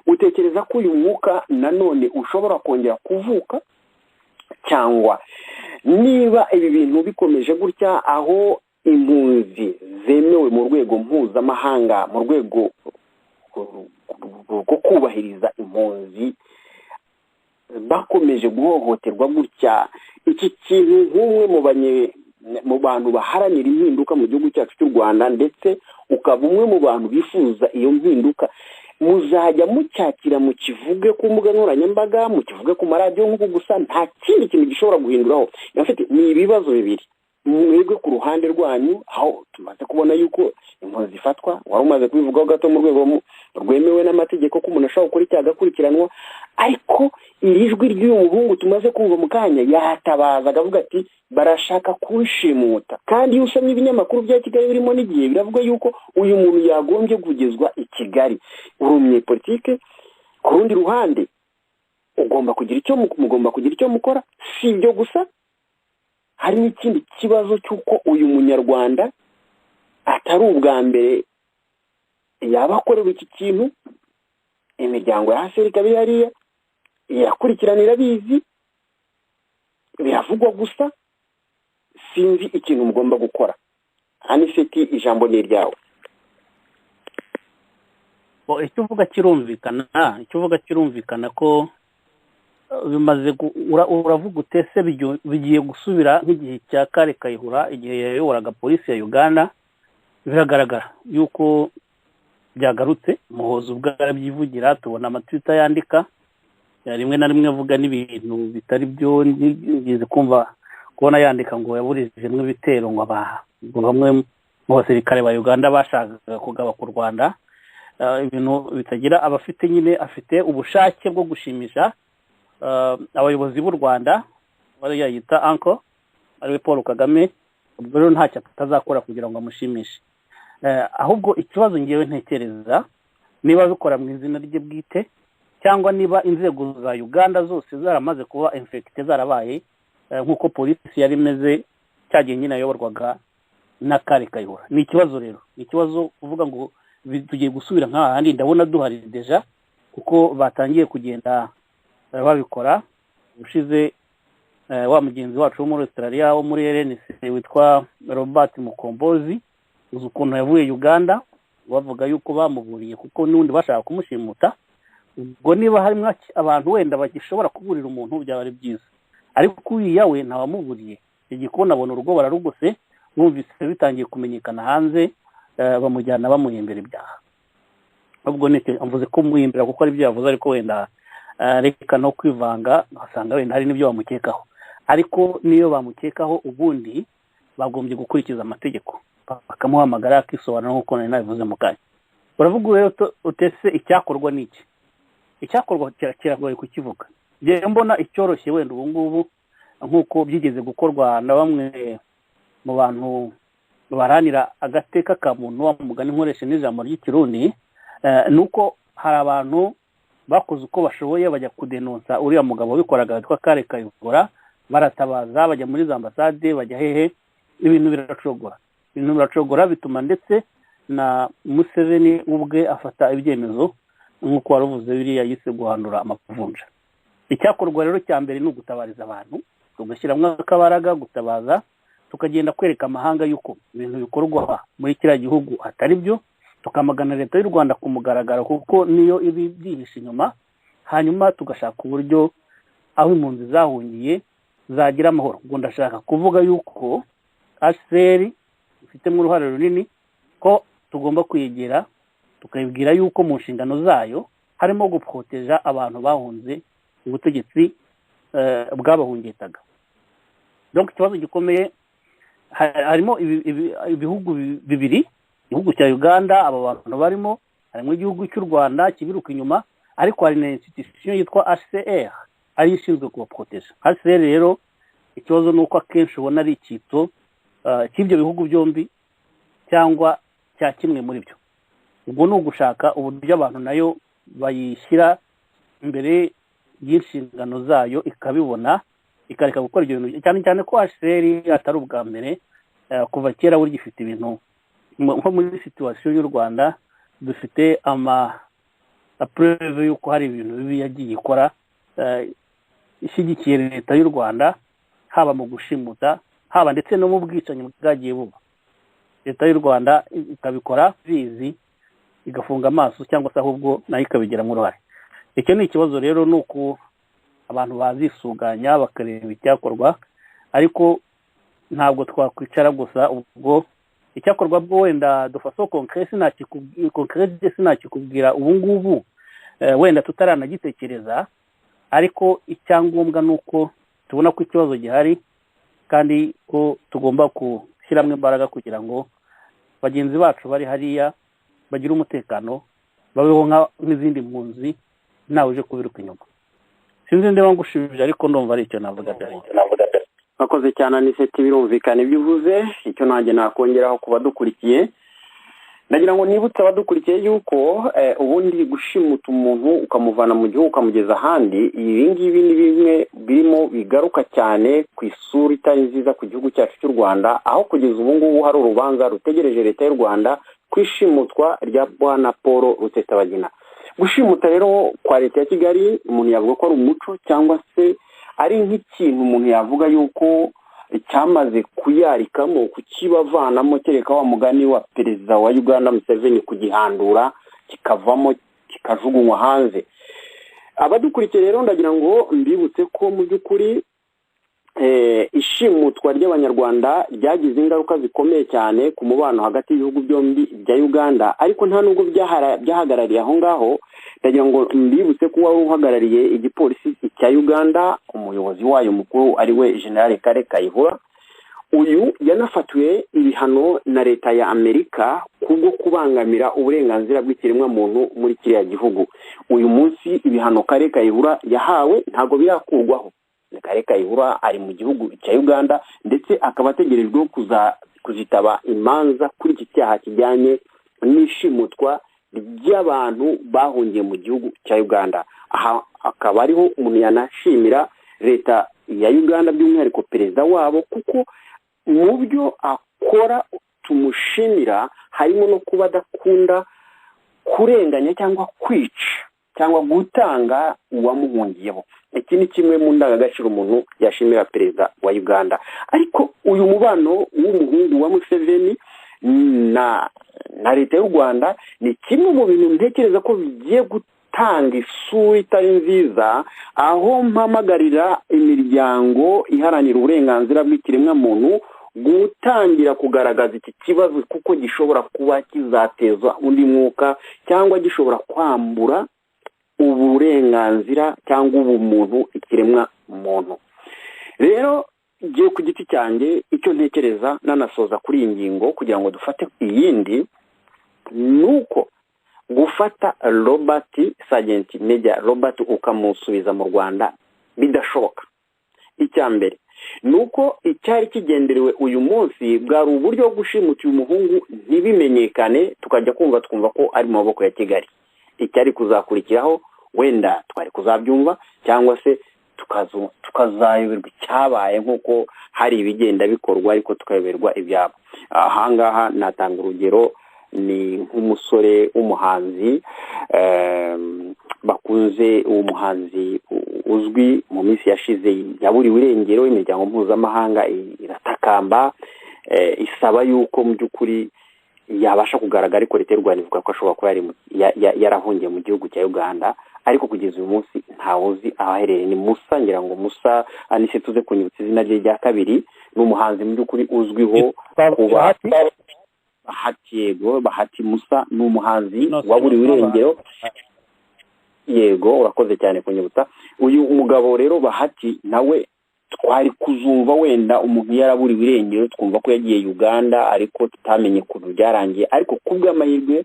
utekereza ko uyu mwuka nanone ushobora kongera kuvuka? Cyangwa niba ibi bintu bikomeje gutya, aho impunzi zemewe mu rwego mpuzamahanga, mu rwego rwo kubahiriza impunzi bakomeje guhohoterwa gutya, iki kintu nk'umwe mu bantu baharanira impinduka mu gihugu cyacu cy'u Rwanda, ndetse ukaba umwe mu bantu bifuza iyo mpinduka, muzajya mucyakira mukivuge ku mbuga nkoranyambaga, mukivuge ku maradiyo nk'uko gusa, nta kindi kintu gishobora guhinduraho? Ni ibibazo bibiri. Mwebwe ku ruhande rwanyu, aho tumaze kubona yuko impunzi zifatwa, wari umaze kubivugaho gato mu rwego rwemewe n'amategeko ko umuntu ashobora gukora icyaha agakurikiranwa, ariko iri jwi ry'uyu muhungu tumaze kumva mu kanya yatabaza akavuga ati barashaka kunshimuta. Kandi iyo usomye ibinyamakuru bya Kigali birimo n'igihe biravuga yuko uyu muntu yagombye kugezwa i Kigali. Uri umunyepolitike, ku rundi ruhande mugomba kugira icyo mukora. Si ibyo gusa, hari n'ikindi kibazo cy'uko uyu munyarwanda atari ubwa mbere yaba akorewe iki kintu. Imiryango ya HCR ikaba hariya irakurikiranira bizi, biravugwa gusa. Sinzi ikintu mugomba gukora. Aniseti, ijambo ni iryawe. Icyo uvuga kirumvikana ko bimaze uravuga utese bigiye gusubira nk'igihe cya Kale Kayihura, igihe yayoboraga polisi ya Uganda. Biragaragara yuko byagarutse. Muhoza ubwo arabyivugira, tubona amatwita yandika, rimwe na rimwe avuga n'ibintu bitari byo. Ngize kubona yandika ngo yaburijemo ibitero ngo bamwe mu basirikare ba Uganda bashakaga kugaba ku Rwanda, ibintu bitagira abafite. Nyine afite ubushake bwo gushimisha abayobozi b'u Rwanda, bariya yita anko, ariwe Paul Kagame, ubwo rero ntacyo atazakora kugira ngo amushimishe. Ahubwo ikibazo ngewe ntekereza niba bikora mu izina rye bwite cyangwa niba inzego za Uganda zose zaramaze kuba infecte zarabaye nk'uko polisi yari imeze cyagiye nyine ayoborwaga na Kale Kayihura. Ni ikibazo rero, ni ikibazo kuvuga ngo tugiye gusubira nk'ahandi. Ndabona duhari deja kuko batangiye kugenda babikora. Ushize wa mugenzi wacu wo muri Australia wo muri RNC witwa Robert Mukombozi, uzi ukuntu yavuye Uganda bavuga yuko bamuburiye kuko n'undi bashaka kumushimuta. Ubwo niba harimo abantu wenda bagishobora kuburira umuntu byaba ari byiza, ariko kuriya we ntawamuburiye. Igikona abona urugo bararugose, bumvise bitangiye kumenyekana hanze, bamujyana bamuhembera ibyaha. Ubwo mvuze ko muhimbira kuko ari byo yavuze, ariko wenda reka no kwivanga asanga wenda hari n'ibyo bamukekaho. Ariko niyo bamukekaho ubundi bagombye gukurikiza amategeko, bakamuhamagara akisobanura nk'uko nari nabivuze mu kanya. Uravuga rero utese icyakorwa n'iki? Icyakorwa kiragoye kukivuga. Ngiye mbona icyoroshye wenda ubu ngubu nk'uko byigeze gukorwa na bamwe mu bantu baranira agateka ka muntu, wa mugani nkoresha n'ijambo ry'ikirundi, nuko hari abantu bakoze uko bashoboye bajya kudenonsa uriya mugabo wabikoraga witwa Kale Kayihura, baratabaza bajya muri za ambasade, bajya hehe, ibintu biracogora bituma ndetse na Museveni ubwe afata ibyemezo nk'uko waruvuze biriya yise guhandura amavunja. Icyakorwa rero cya mbere ni ugutabariza abantu, tugashyiramo akabaraga gutabaza, tukagenda kwereka amahanga yuko ibintu bikorwa muri kiriya gihugu atari byo, tukamagana leta y'u Rwanda ku mugaragaro kuko niyo ibi byihishe inyuma. Hanyuma tugashaka uburyo aho impunzi zahungiye zagira amahoro. Ubwo ndashaka kuvuga yuko HCR ifitemo uruhare runini, ko tugomba kwegera tukayibwira yuko mu nshingano zayo harimo guproteja abantu bahunze ubutegetsi bwabahungetaga. Donc ikibazo gikomeye harimo ibihugu bibiri, igihugu cya Uganda aba bantu barimo, harimo igihugu cy'u Rwanda kibiruka inyuma, ariko hari na institution yitwa HCR ari ishinzwe kubaproteja. HCR rero ikibazo nuko akenshi ubona ari icyito cy'ibyo bihugu byombi cyangwa cya kimwe muri byo. Ubwo ni ugushaka uburyo abantu nayo bayishyira imbere y'inshingano zayo, ikabibona ikareka gukora ibyo bintu, cyane cyane ko HCR atari ubwa mbere. Kuva kera buri gifite ibintu nko muri situation y'u Rwanda, dufite preuve yuko hari ibintu bibi yagiye ikora ishyigikiye leta y'u Rwanda, haba mu gushimuta, haba ndetse no mu bwicanyi bwagiye buba. Leta y'u Rwanda ikabikora bizi, igafunga amaso cyangwa se ahubwo nayo ikabigiramo uruhare. Icyo ni ikibazo rero, nuko abantu bazisuganya bakareba icyakorwa, ariko ntabwo twakwicara gusa. Ubwo icyakorwa bwo wenda dufaso concrete sinakikubwira ubu ngubu, wenda tutaranagitekereza, ariko icyangombwa nuko tubona ko ikibazo gihari kandi ko tugomba gushyiramo imbaraga kugira ngo bagenzi bacu bari hariya bagire umutekano, babeho nk'izindi mpunzi nawe uje kubiruka inyuma. Sinzi ndeba ngushubije, ariko ndumva ari icyo navuga. Akoze cyane Aniseti, birumvikana ibyo uvuze. Icyo nanjye nakongeraho kuba dukurikiye, ndagira ngo nibutse abadukurikiye yuko ubundi gushimuta umuntu ukamuvana mu gihugu ukamugeza ahandi, ibi ngibi ni bimwe birimo bigaruka cyane ku isura itari nziza ku gihugu cyacu cy'u Rwanda, aho kugeza ubu ngubu hari urubanza rutegereje leta y'u Rwanda kwishimutwa rya Bwana Paul Rusesabagina. Gushimuta rero kwa leta ya Kigali, umuntu yavuga ko ari umuco cyangwa se ari nk'ikintu umuntu yavuga yuko cyamaze kuyarikamo, kukibavanamo, kereka wa mugani wa perezida wa Uganda Museveni kugihandura kikavamo kikajugunywa hanze. Abadukurikiye rero ndagira ngo mbibutse ko mu by'ukuri ishimutwa ry'abanyarwanda ryagize ingaruka zikomeye cyane ku mubano hagati y'ibihugu byombi bya Uganda, ariko nta nubwo byahagarariye aho ngaho. Ndagira ngo mbibutse ko wari uhagarariye igipolisi cya Uganda, umuyobozi wayo mukuru ari we General Kale Kayihura. Uyu yanafatiwe ibihano na leta ya Amerika kubwo kubangamira uburenganzira bw'ikiremwa muntu muri kiriya gihugu. Uyu munsi ibihano Kale Kayihura yahawe ntago birakurwaho, Kare Kayihura ari mu gihugu cya Uganda ndetse akaba ategerejweho kuzitaba imanza kuri iki cyaha kijyanye n'ishimutwa ry'abantu bahungiye mu gihugu cya Uganda. Aha akaba ariho umuntu yanashimira leta ya Uganda by'umwihariko perezida wabo, kuko mu byo akora tumushimira harimo no kuba adakunda kurenganya cyangwa kwica cyangwa gutanga uwamuhungiyeho. Iki ni kimwe mu ndangagaciro umuntu yashimira perezida wa Uganda. Ariko uyu mubano w'umuhungu wa Museveni na leta y'u Rwanda ni kimwe mu bintu ntekereza ko bigiye gutanga isura itari nziza, aho mpamagarira imiryango iharanira uburenganzira bw'ikiremwamuntu gutangira kugaragaza iki kibazo, kuko gishobora kuba kizateza undi mwuka cyangwa gishobora kwambura uburenganzira cyangwa ubumuntu ikiremwa muntu. Rero giye ku giti cyanjye icyo ntekereza nanasoza kuri iyi ngingo kugira ngo dufate iyindi, nuko gufata Sergeant Major Robert ukamusubiza mu Rwanda bidashoboka. Icya mbere nuko icyari kigenderewe uyu munsi bwari uburyo bwo gushimuta uyu muhungu ntibimenyekane, tukajya twumva ko ari mu maboko ya Kigali. Icyari kuzakurikiraho wenda twari kuzabyumva cyangwa se tukazayoberwa icyabaye, nk'uko hari ibigenda bikorwa ariko tukayoberwa ibyabo. Ahangaha natanga urugero, ni nk'umusore w'umuhanzi bakunze, umuhanzi uzwi mu minsi yashize yaburiwe irengero, imiryango mpuzamahanga iratakamba isaba yuko mu by'ukuri yabasha kugaragara, ariko leta y'u Rwanda ivuga ko ashobora kuba yarahungiye mu gihugu cya Uganda, ariko kugeza uyu munsi ntawe uzi aho aherereye. Ni Musa, ngira ngo Musa anise tuze kunyibutsa izina rye rya kabiri, ni umuhanzi mu by'ukuri uzwiho kuba Bahati Musa, ni umuhanzi waburiwe irengero. Yego, urakoze cyane kunyibutsa. Uyu umugabo rero Bahati nawe twari kuzumva wenda umuntu yaraburiwe irengero twumva ko yagiye Uganda, ariko tutamenye ukuntu byarangiye, ariko kubw'amahirwe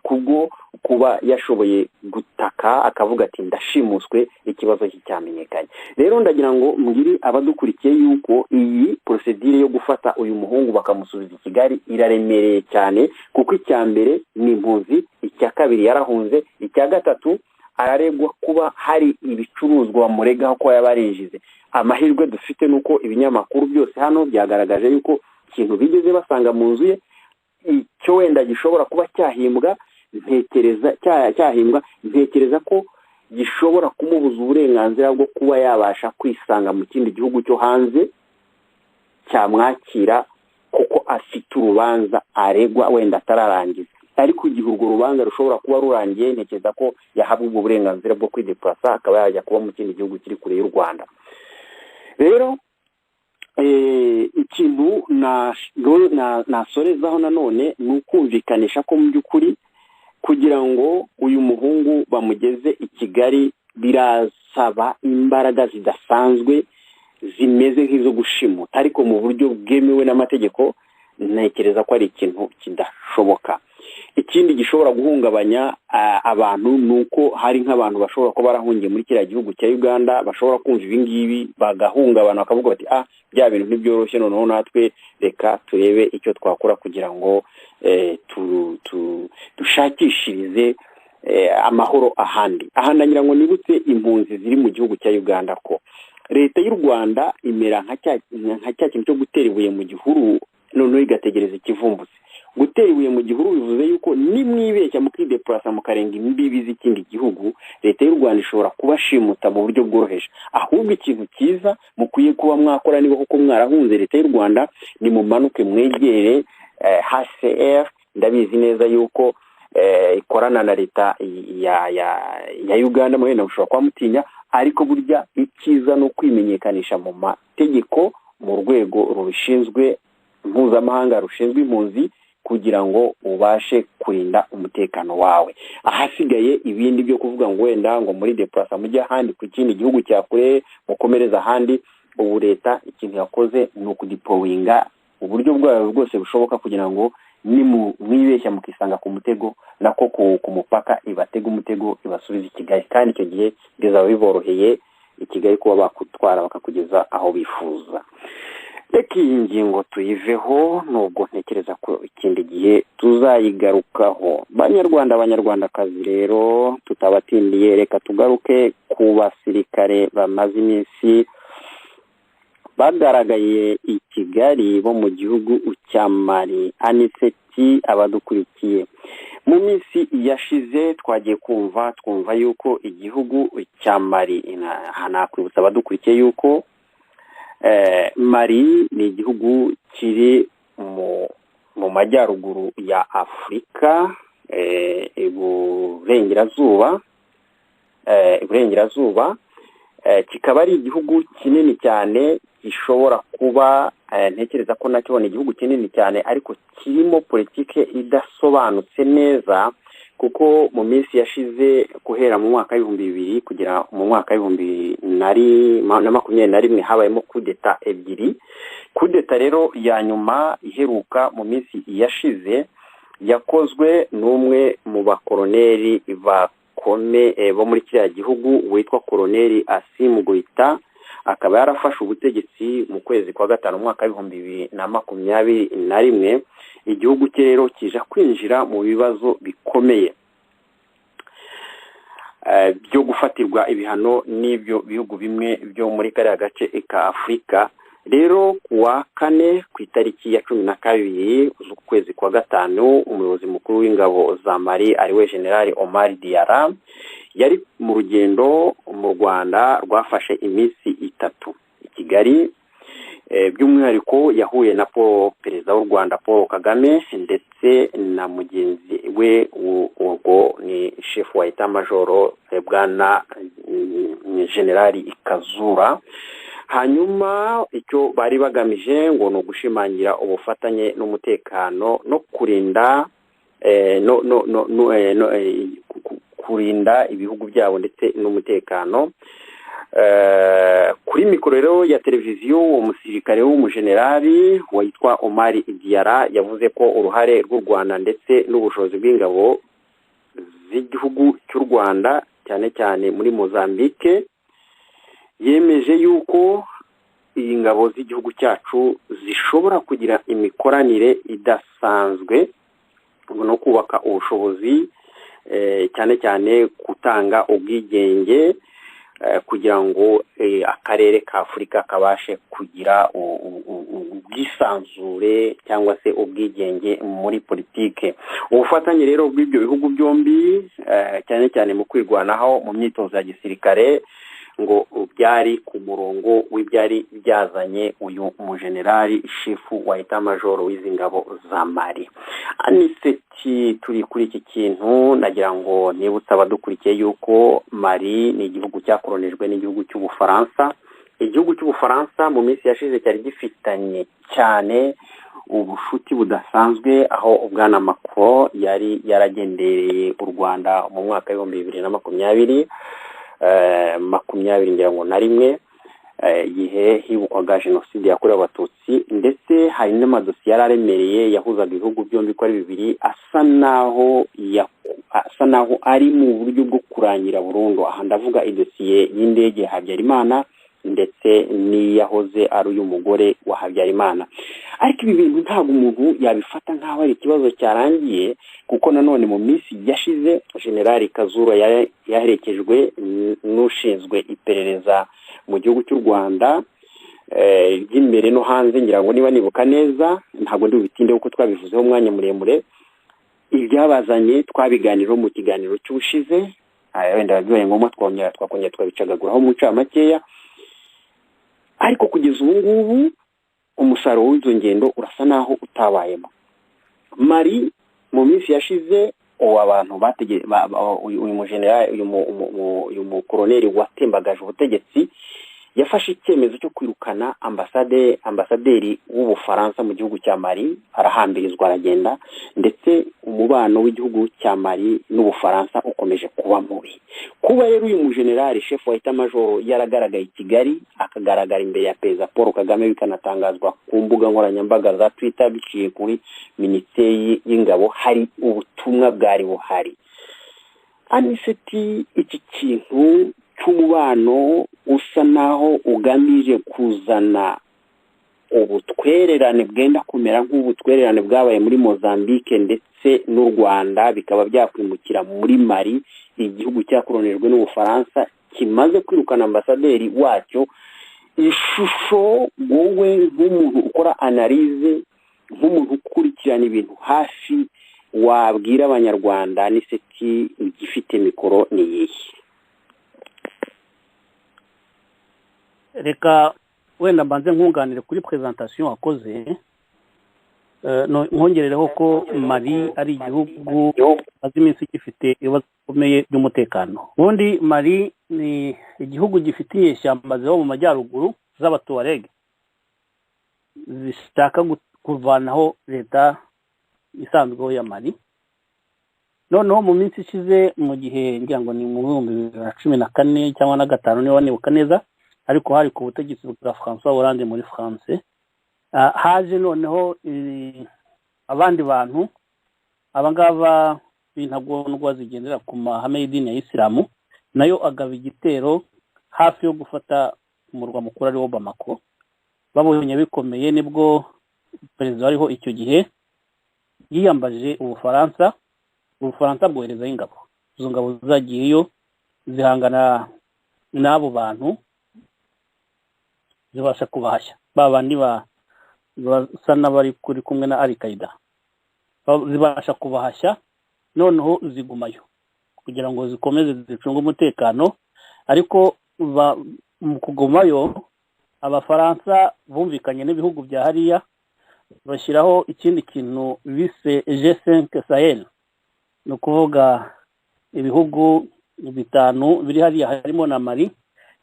kubwo kuba yashoboye gutaka akavuga ati ndashimuswe, ikibazo cyamenyekanye. Rero ndagira ngo mbwire abadukurikiye yuko iyi procedure yo gufata uyu muhungu bakamusubiza i Kigali iraremereye cyane, kuko icya mbere ni impunzi, icya kabiri yarahunze, icya gatatu araregwa kuba hari ibicuruzwa bamuregaho ko yabarinjize. Amahirwe dufite nuko ibinyamakuru byose hano byagaragaje yuko ikintu bigeze basanga mu nzu ye icyo wenda gishobora kuba cyahimbwa, ntekereza ko gishobora kumubuza uburenganzira bwo kuba yabasha kwisanga mu kindi gihugu cyo hanze cyamwakira, kuko afite urubanza aregwa wenda atararangiza. Ariko igihe urwo rubanza rushobora kuba rurangiye, ntekereza ko yahabwa ubwo burenganzira bwo kwideplasa akaba yajya kuba mu kindi gihugu kiri kure y'u Rwanda. Rero ikintu nasorezaho nanone ni ukumvikanisha ko mu by'ukuri kugira ngo uyu muhungu bamugeze i Kigali birasaba imbaraga zidasanzwe zimeze nk'izo gushimuta, ariko mu buryo bwemewe n'amategeko ntekereza ko ari ikintu kidashoboka. Ikindi gishobora guhungabanya abantu ni uko hari nk'abantu bashobora kuba barahungiye muri kiriya gihugu cya Uganda, bashobora kumva ibi ngibi bagahungabana bakavuga bati bya bintu ntibyoroshye, noneho natwe reka turebe icyo twakora kugira ngo dushakishirize amahoro ahandi. Aha ndagira ngo nibutse impunzi ziri mu gihugu cya Uganda ko leta y'u Rwanda imera nka cya kintu cyo gutera ibuye mu gihuru noneho igategereza ikivumbutse. Gutera ibuye mu gihuru bivuze yuko nimwibeshya mukideplasa mukarenga imbibi z'ikindi gihugu, leta y'u Rwanda ishobora kubashimuta mu buryo bworoheje. Ahubwo ikintu cyiza mukwiye kuba mwakora niba koko mwarahunze leta y'u Rwanda, ni mumanuke mwegere HCR. Ndabizi neza yuko ikorana na leta ya Uganda, mwene mushobora kuba mutinya, ariko burya icyiza no kwimenyekanisha mu mategeko mu rwego rubishinzwe mpuzamahanga rushinzwe impunzi, kugira ngo ubashe kurinda umutekano wawe. Ahasigaye ibindi byo kuvuga ngo wenda ngo muri deplasa mujye ahandi ku kindi gihugu cya kure mukomereza ahandi, ubu leta ikintu yakoze ni ukudipowinga uburyo bwayo bwose bushoboka kugira ngo mwibeshya mukisanga ku mutego, nako ku mupaka ibatega umutego ibasubiza i Kigali, kandi icyo gihe bizaba biboroheye i Kigali kuba bakutwara bakakugeza aho bifuza. Reka iyi ngingo tuyiveho nubwo ntekereza ko ikindi gihe tuzayigarukaho. Abanyarwandakazi rero tutabatindiye, reka tugaruke ku basirikare bamaze iminsi bagaragaye i Kigali bo mu gihugu cya Mali. Aniseti abadukurikiye, mu minsi yashize twagiye twumva yuko igihugu cya Mali, hanakwibutsa abadukurikiye yuko Mali ni igihugu kiri mu majyaruguru ya Afurika, iburengerazuba, kikaba ari igihugu kinini cyane, gishobora kuba ntekereza ko nacyo ni igihugu kinini cyane ariko kirimo politike idasobanutse neza, kuko mu minsi yashize guhera mu mwaka w'2000 kugera mu mwaka w'2021 habayemo kudeta ebyiri. Kudeta rero ya nyuma iheruka mu minsi yashize yakozwe n'umwe mu bakoloneli bo muri kiriya gihugu witwa Koloneli Assimi Goïta, akaba yarafashe ubutegetsi mu kwezi kwa gatanu mwaka w'2021. Igihugu cye rero kija kwinjira mu bibazo bikomeye byo gufatirwa ibihano n'ibyo bihugu bimwe byo muri kariya gace ka Afurika. Rero kuwa kane ku itariki ya 12 z'ukwezi kwa gatanu, umuyobozi mukuru w'ingabo za Mali ariwe General Omar Diarra yari mu rugendo mu Rwanda rwafashe iminsi 3 i Kigali. By'umwihariko yahuye na perezida w'u Rwanda Paul Kagame ndetse na mugenzi we ubwo ni chef wa etat major bwana General Kazura. Hanyuma icyo bari bagamije ngo no gushimangira ubufatanye n'umutekano no kurinda kurinda ibihugu byabo ndetse n'umutekano. Kuri mikoro rero ya televiziyo umusirikare w'umujenerali witwa Omar Diarra yavuze ko uruhare rw'u Rwanda ndetse n'ubushobozi bw'ingabo z'igihugu cy'u Rwanda cyane cyane muri Mozambique, yemeje yuko iyi ngabo z'igihugu cyacu zishobora kugira imikoranire idasanzwe no kubaka ubushobozi, cyane cyane gutanga ubwigenge kugira ngo akarere ka Afurika kabashe kugira ubwisanzure cyangwa se ubwigenge muri politike. Ubufatanye rero bw'ibyo bihugu byombi cyane cyane mu kwirwanaho mu myitozo ya gisirikare ngo byari ku murongo w'ibyari byazanye uyu umujenerali chifu wa etat major w'izi ngabo za Mali. Aniseti, turi kuri iki kintu nagira ngo nibutsa abadukurikiye yuko Mali ni igihugu cyakoronijwe n'igihugu cy'Ubufaransa. Igihugu cy'Ubufaransa mu minsi yashize cyari gifitanye cyane ubushuti budasanzwe, aho ubwana Macron yari yaragendereye u Rwanda mu mwaka wa 2020 ngira ngo na rimwe, igihe hibukwaga jenoside yakorewe abatutsi, ndetse hari n'amadosiye yararemereye yahuzaga ibihugu byombi ko ari bibiri, asa naho ari mu buryo bwo kurangira burundu. Aha ndavuga idosiye y'indege Habyarimana ndetse n'iyahoze ari uyu mugore wa Habyarimana. Ariko ibi bintu ntabwo umuntu yabifata nk'aho ari ikibazo cyarangiye, kuko nanone mu minsi yashize General Kazura yaherekejwe n'ushinzwe iperereza mu gihugu cy'u Rwanda ry'imbere no hanze, ngira ngo niba nibuka neza, ntabwo ndi butinde kuko twabivuzeho umwanya muremure. Ibyabazanye twabiganiraho mu kiganiro cy'ushize, wenda bibaye ngombwa twakongera twabicagaguraho mu ncamakeya. Ariko kugeza ubu ngubu umusaruro w'izo ngendo urasa naho utabayemo. Mali mu minsi yashize abantu uyu mujenerali uyu mukoloneli watembagaje ubutegetsi yafashe icyemezo cyo kwirukana ambasaderi w'Ubufaransa mu gihugu cya Mali, arahambirizwa aragenda, ndetse umubano w'igihugu cya Mali n'Ubufaransa ukomeje kuba mubi. Kuba rero uyu mujenerali chef wa etat major yaragaragaye i Kigali, akagaragara imbere ya perezida Paul Kagame, bikanatangazwa ku mbuga nkoranyambaga za Twitter biciye kuri minisiteri y'ingabo, hari ubutumwa bwari buhari. Aniseti, iki kintu guca umubano usa naho ugamije kuzana ubutwererane bwenda kumera nk'ubutwererane bwabaye muri Mozambique ndetse n'u Rwanda bikaba byakwimukira muri Mali, igihugu cyakoronijwe n'Ubufaransa kimaze kwirukana ambasaderi wacyo. Ishusho wowe nk'umuntu ukora analyse, nk'umuntu ukurikirana ibintu hafi, wabwira abanyarwanda ni seti gifite mikoro ni yihe? Reka wenda mbanze nkunganire kuri presentation wakoze, nkongerereho ko Mali ari igihugu maze iminsi gifite ibibazo bikomeye by'umutekano. Ubundi Mali ni igihugu gifite inyeshyamba ziba mu majyaruguru z'Abatuareg zishaka kuvanaho leta isanzweho ya Mali. Noneho mu minsi ishize, mu gihe ngira ngo ni mu 2014 cyangwa na 5 niba nibuka neza, ariko hari ku butegetsi bwa François Hollande muri France, haje noneho abandi bantu abangaba b'intagondwa zigendera ku mahame y'idini ya Isilamu, nayo agaba igitero hafi yo gufata umurwa mukuru ari wo Bamako. Babonye bikomeye, nibwo perezida wariho icyo gihe yiyambaje Ubufaransa bwohereza ingabo. Izo ngabo zagiyeyo zihangana n'abo bantu, zibasha kubahashya babandi basa n'abari kuri kumwe na Al-Qaeda, zibasha kubahashya. Noneho zigumayo kugira ngo zikomeze zicunge umutekano. Ariko mu kugumayo, Abafaransa bumvikanye n'ibihugu bya hariya bashyiraho ikindi kintu bise G5 Sahel, ni ukuvuga ibihugu 5 biri hariya harimo na Mali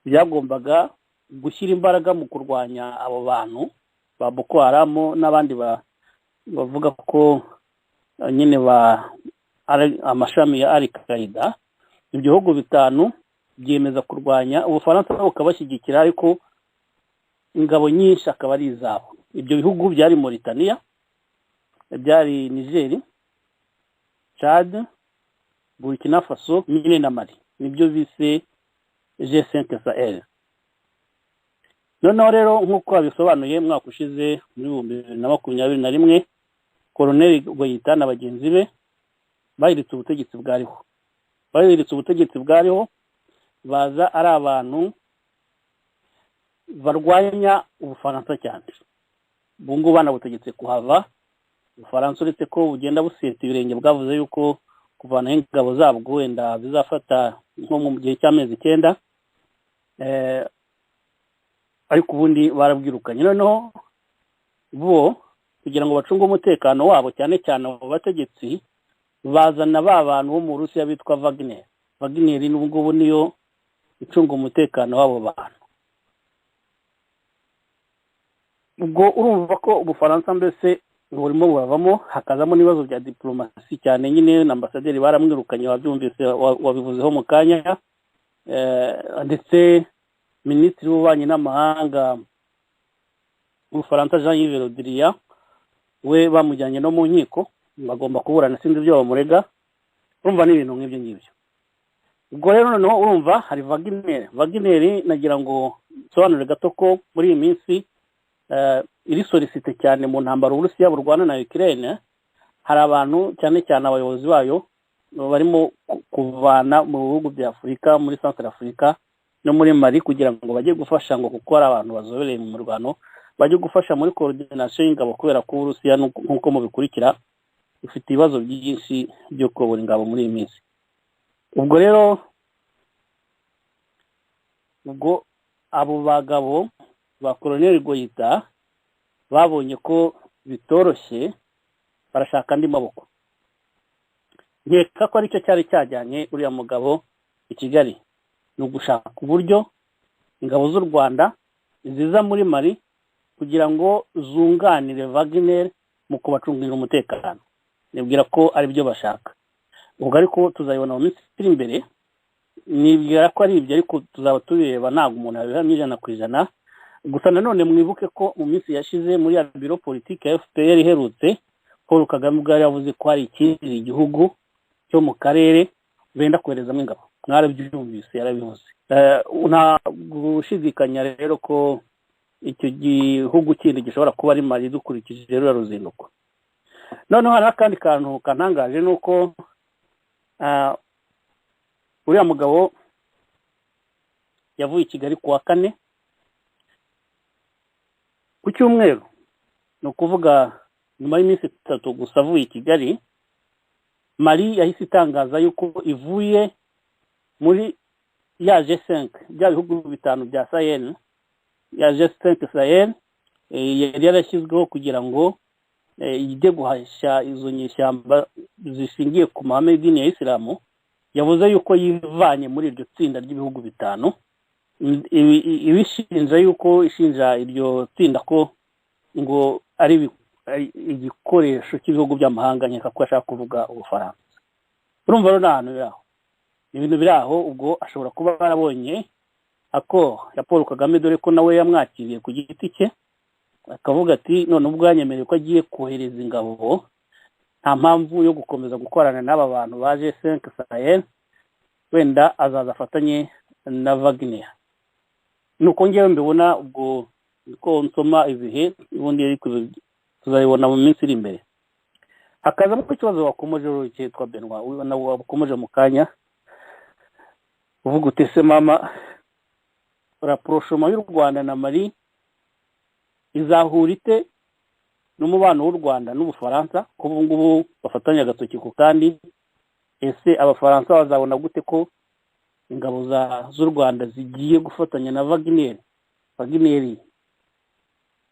byagombaga gushyira imbaraga mu kurwanya abo bantu ba Boko Haram n'abandi bavuga ko nyine amashami ya Al-Qaeda. Ibyo bihugu 5 byemeza kurwanya Ubufaransa bukabashyigikira, ariko ingabo nyinshi akaba ari izabo. Ibyo bihugu byari Mauritania, byari Niger, Chad, Burkina Faso nyine na Mali, nibyo bise G5 Sahel. Noneho rero nk'uko abisobanuye mwaka ushize muri 2021, Colonel Goyita na bagenzi be bahiritse ubutegetsi bwariho, baza ari abantu barwanya Ubufaransa cyane. Bungu bana butegetse kuhava. Ubufaransa uretse ko bugenda buseta ibirenge, bwavuze yuko kuvana ingabo zabwo wenda bizafata nko mu gihe cy'amezi 9, ariko ubundi barabwirukanye. Noneho bo kugira ngo bacunge umutekano wabo, cyane cyane abo bategetsi, bazana ba bantu bo mu Rusiya bitwa Wagner n'ubwo niyo icunga umutekano wabo bantu. Ubwo urumva ko Ubufaransa mbese burimo buravamo, hakazamo n'ibibazo bya diplomasi cyane. Nyine na ambasaderi baramwirukanye, wabyumvise wabivuzeho mu kanya, ndetse minisitiri w'ububanyi n'amahanga w'Ubufaransa Jean-Yves Le Drian we bamujyanye no mu nkiko, bagomba kuburana sinzi ibyo bamurega. Urumva n'ibintu nk'ibyo ngibyo. Ubwo rero noneho urumva hari Wagner nagira ngo sobanure gato ko muri iyi minsi iri solicite cyane mu ntambaro Uburusiya burwana na Ukraine. Hari abantu cyane cyane abayobozi bayo barimo kuvana mu bihugu bya Afurika, muri Central Africa no muri Mali, kugira ngo bajye gufasha ngo gukora abantu bazobereye mu mirwano, bajye gufasha muri coordination y'ingabo, kubera ko Uburusiya nk'uko mubikurikira ufite ibibazo byinshi byo kubura ingabo muri iyi minsi. Ubwo rero abo bagabo ba Colonel Goyita babonye ko bitoroshye, barashaka andi maboko. Nkeka ko aricyo cyari cyajyanye uriya mugabo i Kigali, ni ugushaka uburyo ingabo z'u Rwanda ziza muri Mali kugira ngo zunganire Wagner mu kubacungira umutekano. Nibwira ko ari byo bashaka. Ubwo ariko tuzayibona mu minsi iri imbere. Nibwira ko ari ibyo, ariko tuzaba tubireba, ntabwo umuntu abihamya 100%. Gusa nanone mwibuke ko mu minsi yashize muri ya biro politike ya FPR iherutse, Paul Kagame ubwo yavuze ko hari ikindi gihugu cyo mu karere benda koherezamo ingabo. mwarabyumvise yarabivuze. Nta gushidikanya rero ko icyo gihugu kindi gishobora kuba ari Mali dukurikije rero ruzinduko. Noneho hari akandi kantu kantangaje nuko uriya mugabo yavuye i Kigali kuwa 4 ku cyumweru, ni ukuvuga nyuma y'iminsi 3 gusa avuye i Kigali. Mali yahise itangaza yuko ivuye muri ya G5 bya bihugu bitanu bya Sahel, ya G5 Sahel yari yarashyizweho kugira ngo ijye guhashya izo nyeshyamba zishingiye ku mahame y'idini ya Isilamu. Yavuze yuko yivanye muri iryo tsinda ry'ibihugu bitanu, ibishinja yuko ishinja iryo tsinda ko ngo ari igikoresho cy'ibihugu by'amahanga, nkeka ko ashaka kuvuga Ubufaransa. Urumva rero n'ahantu biraho, ibintu biraho. Ubwo ashobora kuba barabonye ako ya Paul Kagame, dore ko nawe yamwakiriye ku giti cye, akavuga ati none ubwo yanyemereye ko agiye kohereza ingabo, nta mpamvu yo gukomeza gukorana n'aba bantu baje 5 Sahel, wenda azaza afatanye na Wagner. Nuko ngewe mbibona. Ubwo ko nsoma ibihe ubundi ariko tuzabibona mu minsi iri imbere. Hakaza mu kibazo wakomeje cyitwa Benwa, ubona wakomeje mu kanya uvuga utese mama rapprochement y'u Rwanda na Mali izahurite n'umubano w'u Rwanda n'Ubufaransa, ko ubu ngubu bafatanya agatoki ku kandi. Ese Abafaransa bazabona gute ko ingabo z'u Rwanda zigiye gufatanya na Wagner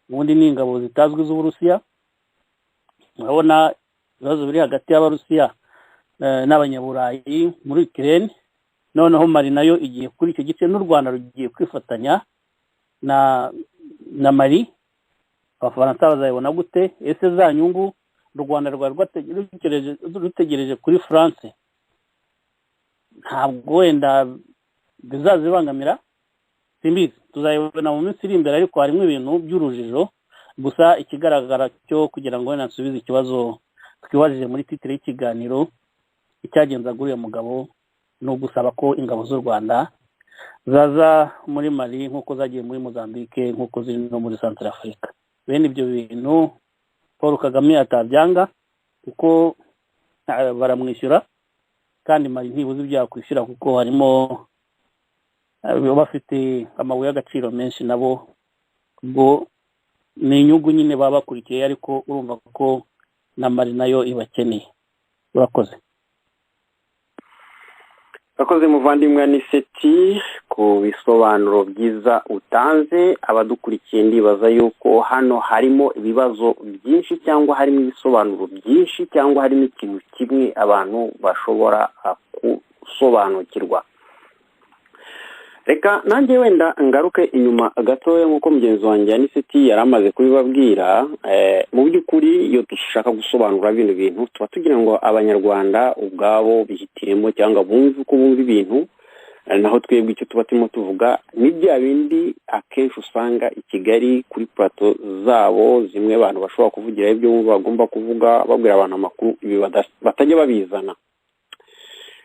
ubundi ni ingabo zitazwi z'Uburusiya? Urabona ibibazo biri hagati y'Abarusiya n'Abanyaburayi muri Ukraine. Noneho Mali nayo igiye kuri icyo gice, n'u Rwanda rugiye kwifatanya na Mali. Abafaransa bazabona gute? Ese za nyungu u Rwanda rwari rutegereje kuri France ntabwo wenda bizazibangamira? Simbizi, tuzayibona mu minsi iri imbere, ariko harimo ibintu by'urujijo. Gusa ikigaragara cyo kugira ngo nasubize ikibazo twibajije muri titre y'ikiganiro, icyagenza guriya mugabo no gusaba ko ingabo z'u Rwanda zaza muri Mali nk'uko zagiye muri Mozambique, nk'uko ziri no muri Centrafrique. Bene ibyo bintu Paul Kagame atabyanga kuko baramwishyura, kandi Mali ntibuze byakwishyura kuko harimo bafite amabuye y'agaciro menshi nabo. Ubwo ni inyungu nyine baba bakurikiye, ariko urumva ko na Mali nayo ibakeneye. Urakoze. Akoze muvandimwe Aniseti ku bisobanuro byiza utanze. Abadukurikiye ndibaza yuko hano harimo ibibazo byinshi, cyangwa harimo ibisobanuro byinshi, cyangwa harimo ikintu kimwe abantu bashobora gusobanukirwa. Reka nanjye wenda ngaruke inyuma gatoya nk'uko mugenzi wanjye Aniseti yari amaze kubibabwira. Mu by'ukuri iyo dushaka gusobanura bino bintu tuba tugira ngo Abanyarwanda ubwabo bihitiremo cyangwa bumve uko bumva ibintu, naho twebwe icyo tuba turimo tuvuga ni bya bindi akenshi usanga i Kigali kuri plateau zabo zimwe abantu bashobora kuvugira ibyo bagomba kuvuga, babwira abantu amakuru ibi batajya babizana.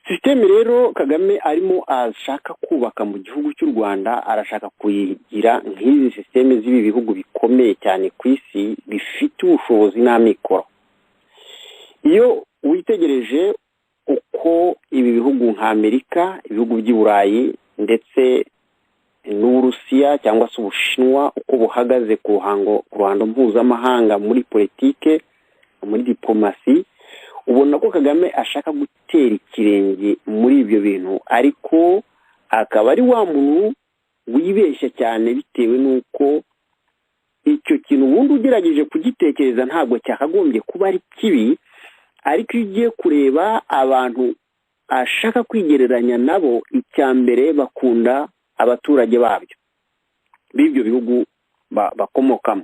Systeme rero Kagame arimo ashaka kubaka mu gihugu cy'u Rwanda, arashaka kuyigira nk'izi systeme z'ibi bihugu bikomeye cyane ku isi bifite ubushobozi n'amikoro. Iyo witegereje uko ibi bihugu nka Amerika, ibihugu by'i Burayi ndetse n'Uburusiya cyangwa se Ubushinwa uko buhagaze ku ruhando mpuzamahanga muri politike, muri diplomasi, ubona ko Kagame ashaka gutera ikirenge muri ibyo bintu, ariko akaba ari wa muntu wibeshya cyane bitewe n'uko icyo kintu ubundi ugerageje kugitekereza ntabwo cyakagombye kuba ari kibi, ariko iyo ugiye kureba abantu ashaka kwigereranya nabo, icya mbere bakunda abaturage babyo b'ibyo bihugu bakomokamo.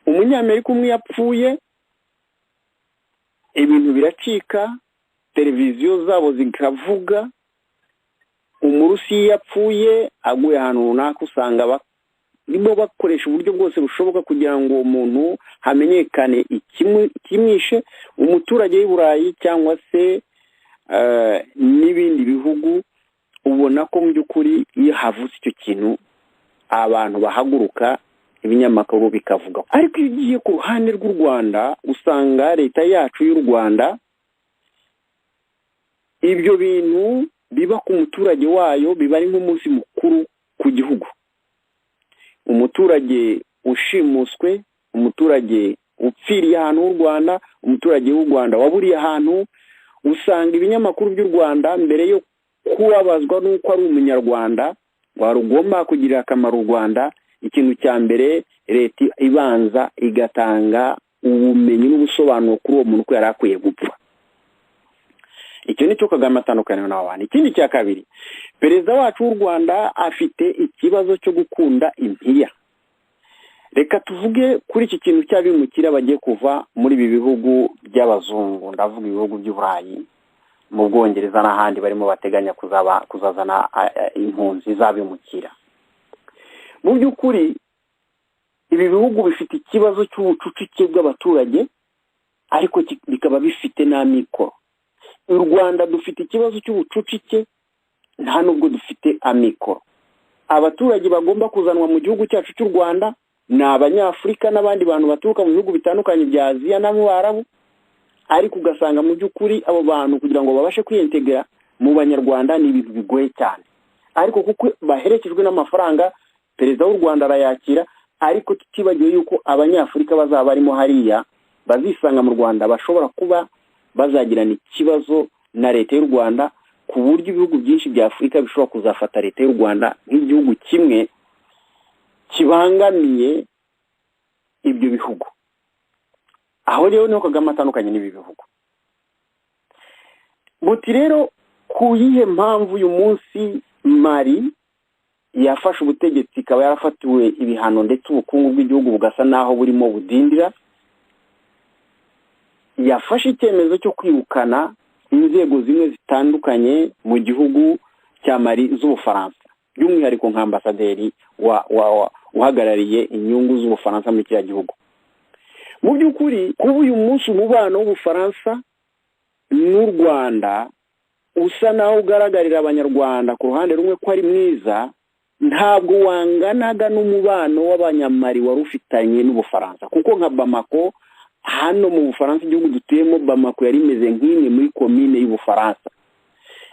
Umunyamerika umwe yapfuye, ibintu biracika, televiziyo zabo zikavuga. Umurusiya yapfuye, aguye ahantu runaka, usanga barimo bakoresha uburyo bwose bushoboka kugira ngo umuntu hamenyekane ikimwishe. Umuturage w'i Burayi cyangwa se n'ibindi bihugu ubona ko mu by'ukuri iyo havutse icyo kintu abantu bahaguruka ibinyamakuru bikavuga. Ariko iyo ugiye ku ruhande rw'u Rwanda usanga leta yacu y'u Rwanda ibyo bintu biba ku muturage wayo biba ari nk'umunsi mukuru ku gihugu. Umuturage ushimuswe, umuturage upfiriye ahantu h'u Rwanda, umuturage w'u Rwanda waburiye ahantu, usanga ibinyamakuru by'u Rwanda mbere yo kubabazwa n'uko ari umunyarwanda warugomba kugirira akamaro u Rwanda, ikintu cya mbere leta ibanza igatanga ubumenyi n'ubusobanuro kuri uwo muntu ko yari akwiye gupfa. Icyo ni cyo Kagame atandukanye n'abandi. Ikindi cya kabiri, perezida wacu w'u Rwanda afite ikibazo cyo gukunda impiya. Reka tuvuge kuri iki kintu cy'abimukira bagiye kuva muri ibi bihugu by'abazungu, ndavuga ibihugu by'Uburayi, mu Bwongereza n'ahandi barimo bateganya kuzazana impunzi z'abimukira. Mu by'ukuri ibi bihugu bifite ikibazo cy'ubucucike bw'abaturage, ariko bikaba bifite n'amikoro. U Rwanda dufite ikibazo cy'ubucucike, nta nubwo dufite amikoro. Abaturage bagomba kuzanwa mu gihugu cyacu cy'u Rwanda ni Abanyafurika n'abandi bantu baturuka mu bihugu bitandukanye bya Aziya n'Abarabu, ariko ugasanga mu by'ukuri abo bantu kugira ngo babashe kwintegra mu Banyarwanda ni ibintu bigoye cyane. Ariko kuko baherekejwe n'amafaranga, perezida w'u Rwanda arayakira, ariko tutibagiwe yuko Abanyafurika bazaba barimo hariya bazisanga mu Rwanda bashobora kuba bazagirana ikibazo na leta y'u Rwanda, ku buryo ibihugu byinshi bya Afurika bishobora kuzafata leta y'u Rwanda nk'igihugu kimwe kibangamiye ibyo bihugu. Aho rero niho Kagame atandukanye n'ibi bihugu. Buti rero ku yihe mpamvu uyu munsi Mali yafashe ubutegetsi ikaba yarafatiwe ibihano ndetse ubukungu bw'igihugu bugasa naho burimo budindira, yafashe icyemezo cyo kwirukana inzego zimwe zitandukanye mu gihugu cya Mali z'Ubufaransa, by'umwihariko nka ambasaderi uhagarariye inyungu z'Ubufaransa muri kiriya gihugu. Mu by'ukuri kuba uyu munsi umubano w'Ubufaransa n'u Rwanda usa naho ugaragarira Abanyarwanda ku ruhande rumwe ko ari mwiza, ntabwo wanganaga n'umubano w'Abanyamali wari ufitanye n'Ubufaransa, kuko nka Bamako hano mu Bufaransa, igihugu dutuyemo, Bamako yari imeze nk'imwe muri komine y'Ubufaransa.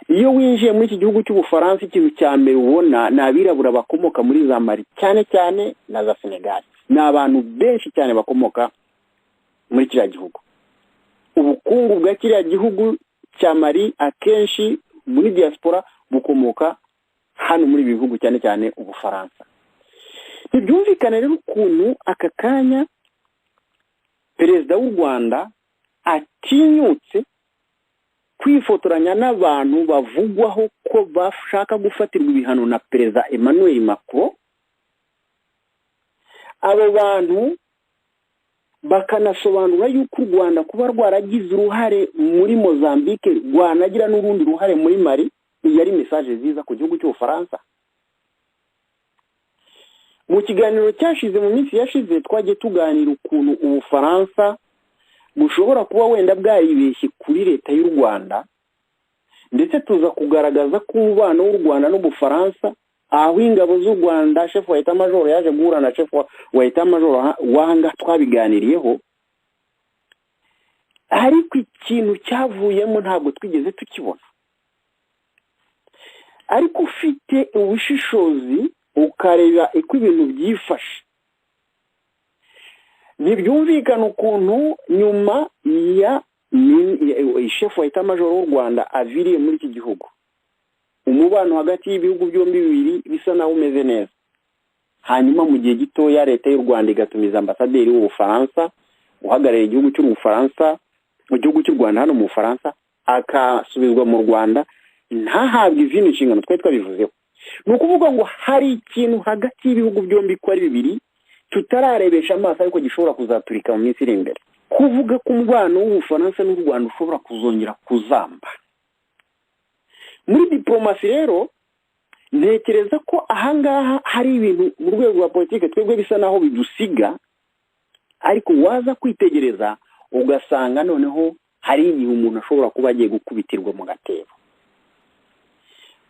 Iyo winjiye muri iki gihugu cy'Ubufaransa, ikintu cya mbere ubona ni abirabura bakomoka muri za Mali cyane cyane na za Senegal. Ni abantu benshi cyane bakomoka muri kiriya gihugu. Ubukungu bwa kiriya gihugu cya Mali akenshi muri diaspora bukomoka hano muri ibi bihugu cyane cyane Ubufaransa. Ntibyumvikane rero ukuntu aka kanya perezida w'u Rwanda atinyutse kwifotoranya n'abantu bavugwaho ko bashaka gufatirwa ibihano na perezida Emmanuel Macron. Abo bantu bakanasobanura yuko u Rwanda kuba rwaragize uruhare muri Mozambique rwanagira n'urundi ruhare muri Mali, yari message nziza ku gihugu cy'Ubufaransa. Mu kiganiro cyashize mu minsi yashize twagiye tuganira ukuntu Ubufaransa bushobora kuba wenda bwaribeshye kuri leta y'u Rwanda, ndetse tuza kugaragaza ko umubano w'u Rwanda n'Ubufaransa, aho ingabo z'u Rwanda chef wa etat major yaje guhura na chef wa etat major wanga twabiganiriyeho, ariko ikintu cyavuyemo ntabwo twigeze tukibona. Ariko ufite ubushishozi ukareba uko ibintu byifashe, ntibyumvikana ukuntu nyuma ya chef wa etat major w'u Rwanda aviriye muri iki gihugu, umubano hagati y'ibihugu byombi bibiri bisa naho umeze neza. Hanyuma mu gihe gitoya leta y'u Rwanda igatumiza ambasaderi w'Ubufaransa uhagarariye igihugu cy'Ubufaransa mu gihugu cy'u Rwanda hano mu Bufaransa, akasubizwa mu Rwanda ntahabwe izindi nshingano twari twabivuzeho. Ni ukuvuga ngo hari ikintu hagati y'ibihugu byombi ko ari bibiri tutararebesha amaso, ariko gishobora kuzaturika mu minsi iri imbere. Kuvuga ko umubano w'Ubufaransa n'u Rwanda ushobora kuzongera kuzamba muri diplomasi. Rero ntekereza ko ahangaha hari ibintu mu rwego rwa politike twebwe bisa naho bidusiga, ariko waza kwitegereza ugasanga noneho hari igihe umuntu ashobora kuba agiye gukubitirwa mu gatebo.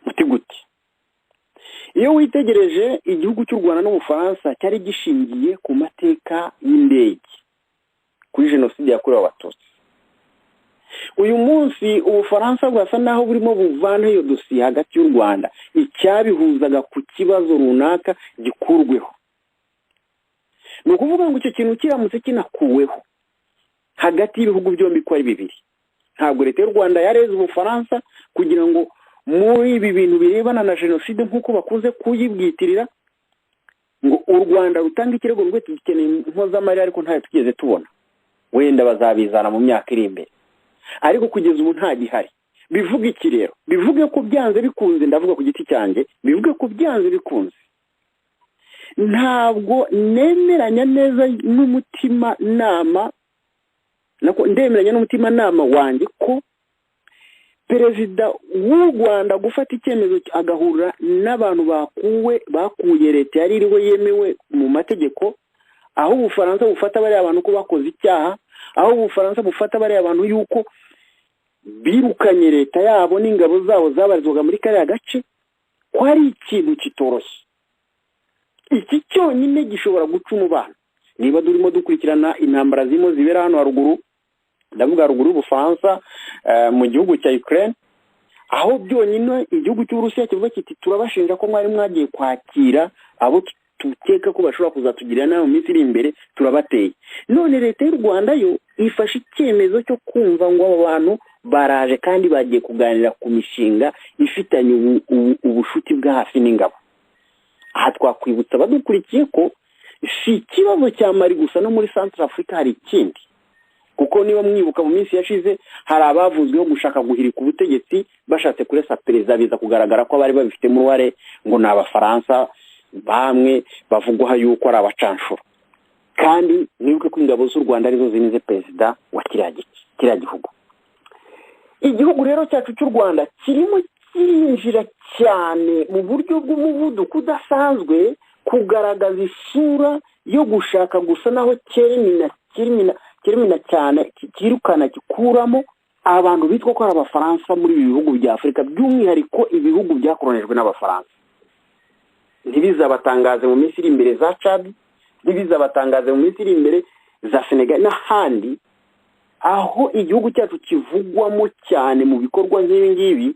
Muti gute? Iyo witegereje igihugu cy'u Rwanda n'Ubufaransa cyari gishingiye ku mateka y'indege kuri jenoside yakorewe Abatutsi. Uyu munsi Ubufaransa bwasa naho burimo buvana iyo dosiye hagati y'u Rwanda, icyabihuzaga ku kibazo runaka gikurweho. Ni ukuvuga ngo icyo kintu kiramutse kinakuweho hagati y'ibihugu byombi ko ari bibiri, ntabwo leta y'u Rwanda yareze Ubufaransa kugira ngo muri ibi bintu birebana na jenoside nk'uko bakunze kuyibwitirira ngo u Rwanda rutanga ikirego ngo tugikeneye impozamarira ariko ntayo tugeze tubona, wenda bazabizana mu myaka iri imbere, ariko kugeza ubu nta gihari. Bivuga iki rero? Bivuge ko byanze bikunze, ndavuga ku giti cyanjye, bivuge ko byanze bikunze ntabwo nemeranya neza n'umutima nama ndemeranya n'umutima nama wanjye ko perezida w'u Rwanda gufata icyemezo agahura n'abantu bakuye leta yari iriho yemewe mu mategeko, aho Ubufaransa bufata bari abantu ko bakoze icyaha, aho Ubufaransa bufata bari abantu yuko birukanye leta yabo n'ingabo zabo zabarizwaga muri kariya gace, ko ari ikintu kitoroshye. Iki cyonyine gishobora guca umubano. Niba durimo dukurikirana intambara zimo zibera hano haruguru, ndavuga haruguru y'Ubufaransa mu gihugu cya Ukraine, aho byonyine igihugu cy'Uburusiya kivuga kiti turabashinja ko mwari mwagiye kwakira abo tuteka ko bashobora kuzatugirira nayo mu minsi iri imbere, turabateye. None leta y'u Rwanda yo ifashe icyemezo cyo kumva ngo abo bantu baraje kandi bagiye kuganira ku mishinga ifitanye ubushuti bwa hafi n'ingabo. Aha twakwibutsa abadukurikiye ko si ikibazo cya Mali gusa, no muri Central Africa hari ikindi, kuko niba mwibuka mu minsi yashize hari abavuzweho gushaka guhirika ubutegetsi bashatse kuresa perezida, biza kugaragara ko bari babifitemo uruhare, ngo ni Abafaransa bamwe bavugwaho yuko ari abacanshuro. Kandi mwibuke ko ingabo z'u Rwanda arizo zinize perezida wa kiriya gihugu. Igihugu rero cyacu cy'u Rwanda kirimo kirinjira cyane mu buryo bw'umuvuduko udasanzwe kugaragaza isura yo gushaka gusa naho kirimina cyane, kirukana gikuramo abantu bitwa ko ari Abafaransa muri ibi bihugu bya Afurika, by'umwihariko ibihugu byakoronijwe n'Abafaransa. Ntibizabatangaze mu minsi iri imbere za Chad, ntibizabatangaze mu minsi iri imbere za Senegal n'ahandi, aho igihugu cyacu kivugwamo cyane mu bikorwa nk'ibi ngibi,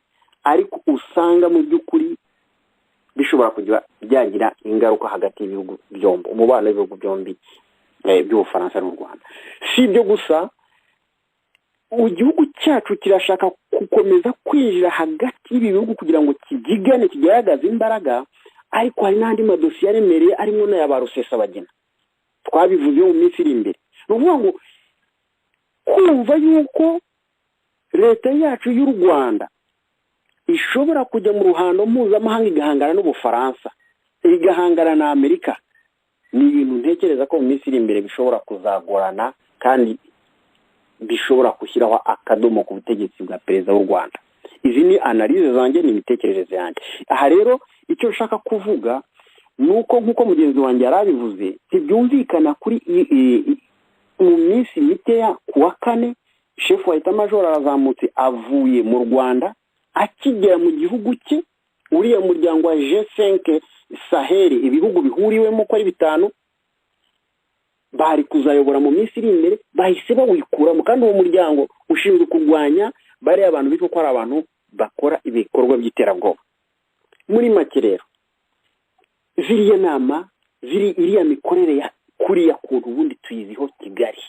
ariko usanga mu by'ukuri bishobora kujya byagira ingaruka hagati y'ibihugu byombi, umubano w'ibihugu byombi by'Ubufaransa n'u Rwanda. Si ibyo gusa, igihugu cyacu kirashaka gukomeza kwinjira hagati y'ibi bihugu kugira ngo kibyigane, kigaragaze imbaraga, ariko hari n'andi madosiye aremereye arimo n'aya ba Rusesabagina twabivuzeho mu minsi iri imbere. Ni ukuvuga ngo kumva yuko leta yacu y'u Rwanda ishobora kujya mu ruhando mpuzamahanga igahangana n'Ubufaransa, igahangana na Amerika, ni ibintu ntekereza ko mu minsi iri imbere bishobora kuzagorana kandi bishobora gushyiraho akadomo ku butegetsi bwa perezida w'u Rwanda. Izi ni analize zanjye, ni imitekerereze yanjye. Aha rero icyo nshaka kuvuga ni uko nk'uko mugenzi wanjye yarabivuze, ntibyumvikana kuri mu minsi mikeya kuwa kane shefu wa etamajoro arazamutse avuye mu Rwanda, akigera mu gihugu cye, uriya muryango wa G5 Sahel, ibihugu bihuriwemo ko ari 5 bari kuzayobora mu minsi iri imbere, bahise bawikuramo, kandi uwo muryango ushinzwe kurwanya bari abantu bitwa ko ari abantu bakora ibikorwa by'iterabwoba. Muri make rero ziriya nama, iriya mikorere ya kuriya kuntu ubundi tuyiziho Kigali.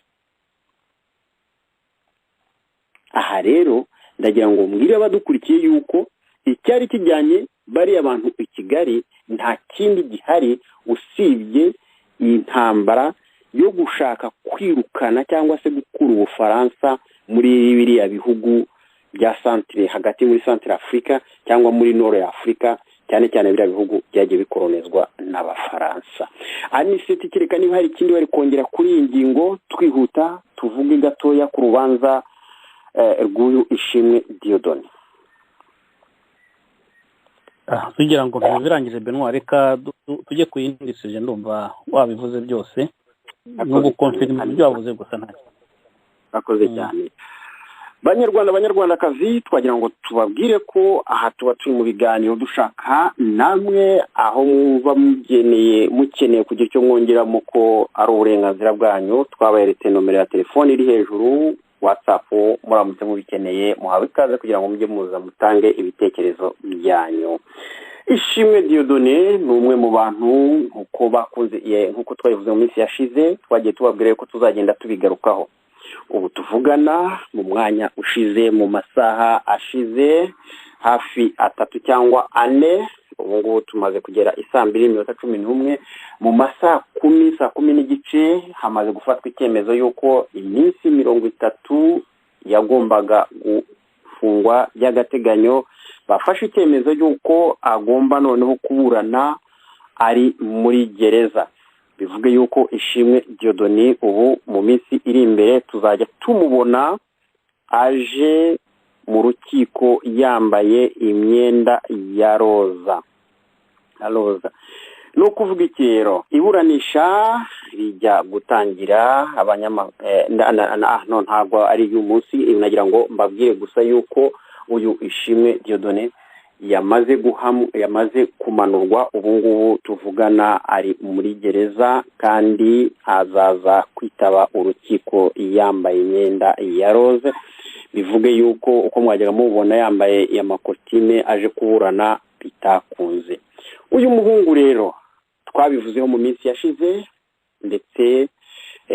Aha rero ndagira ngo mbwire abadukurikiye yuko icyari kijyanye bari abantu i Kigali nta kindi gihari usibye iyi ntambara yo gushaka kwirukana cyangwa se gukura Ubufaransa muri biriya bihugu bya Centre, hagati muri Centre Africa cyangwa muri Nord ya Africa, cyane cyane biriya bihugu byagiye bikoronezwa n'Abafaransa. Aniseti kireka niba hari ikindi bari kongera kuri iyi ngingo, twihuta tuvuge gatoya ku rubanza rw'uyu Ishimwe Dieudonné. Tugira ngo ntibirangije Benoit, reka tujye ku yindi sije, ndumva wabivuze byose no gukonfirma ibyo wavuze gusa ntacyo. Akoze cyane. banyarwandakazi twagira ngo tubabwire ko aha tuba turi mu biganiro dushaka namwe aho mwumva mukeneye kugira icyo mwongeramo ko ari uburenganzira bwanyu. twabayeretse nomero ya telefone iri hejuru, WhatsApp, muramutse mubikeneye muhawe ikaze kugira ngo mujye muza mutange ibitekerezo byanyu. Ishimwe Dieudonné ni umwe mu bantu nk'uko twabivuze mu minsi yashize, twagiye tubabwira ko tuzagenda tubigarukaho. Ubu tuvugana mu mwanya ushize, mu masaha ashize hafi 3 cyangwa 4, ubu ngubu tumaze kugera 2:11 mu masaha 10 n'igice hamaze gufatwa icyemezo yuko iminsi 30 yagombaga gufungwa by'agateganyo bafashe icyemezo yuko agomba noneho kuburana ari muri gereza. Bivuge yuko Ishimwe Dieudonné ubu mu minsi iri imbere tuzajya tumubona aje mu rukiko yambaye imyenda ya roza. No kuvuga ikero iburanisha rijya gutangira ntabwo ari uyu munsi, nagira ngo mbabwire gusa yuko uyu Ishimwe Dieudonné yamaze kumanurwa. ubu ngubu tuvugana ari muri gereza kandi azaza kwitaba urukiko yambaye imyenda ya rose. Bivuge yuko uko mwajyaga mubona yambaye amakositime aje kuburana bitakunze. Uyu muhungu rero twabivuzeho mu minsi yashize ndetse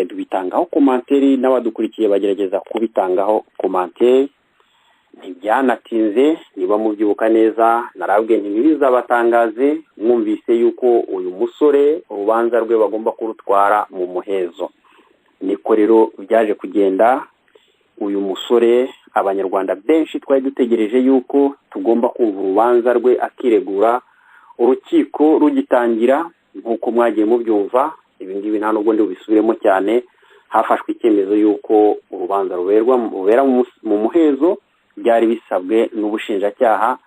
tubitangaho komanteri, n'abadukurikiye bagerageza kubitangaho komanteri. Ntibyanatinze, niba mubyibuka neza narabwe ntibizabatangaze mwumvise yuko uyu musore urubanza rwe bagomba kurutwara mu muhezo. Niko rero byaje kugenda. Uyu musore abanyarwanda benshi twari dutegereje yuko tugomba kumva urubanza rwe akiregura, urukiko rugitangira. Nk'uko mwagiye mubyumva, ibi ngibi nta nubwo ndi bubisubiremo cyane, hafashwe icyemezo yuko urubanza rubera mu muhezo. Byari bisabwe n'ubushinjacyaha,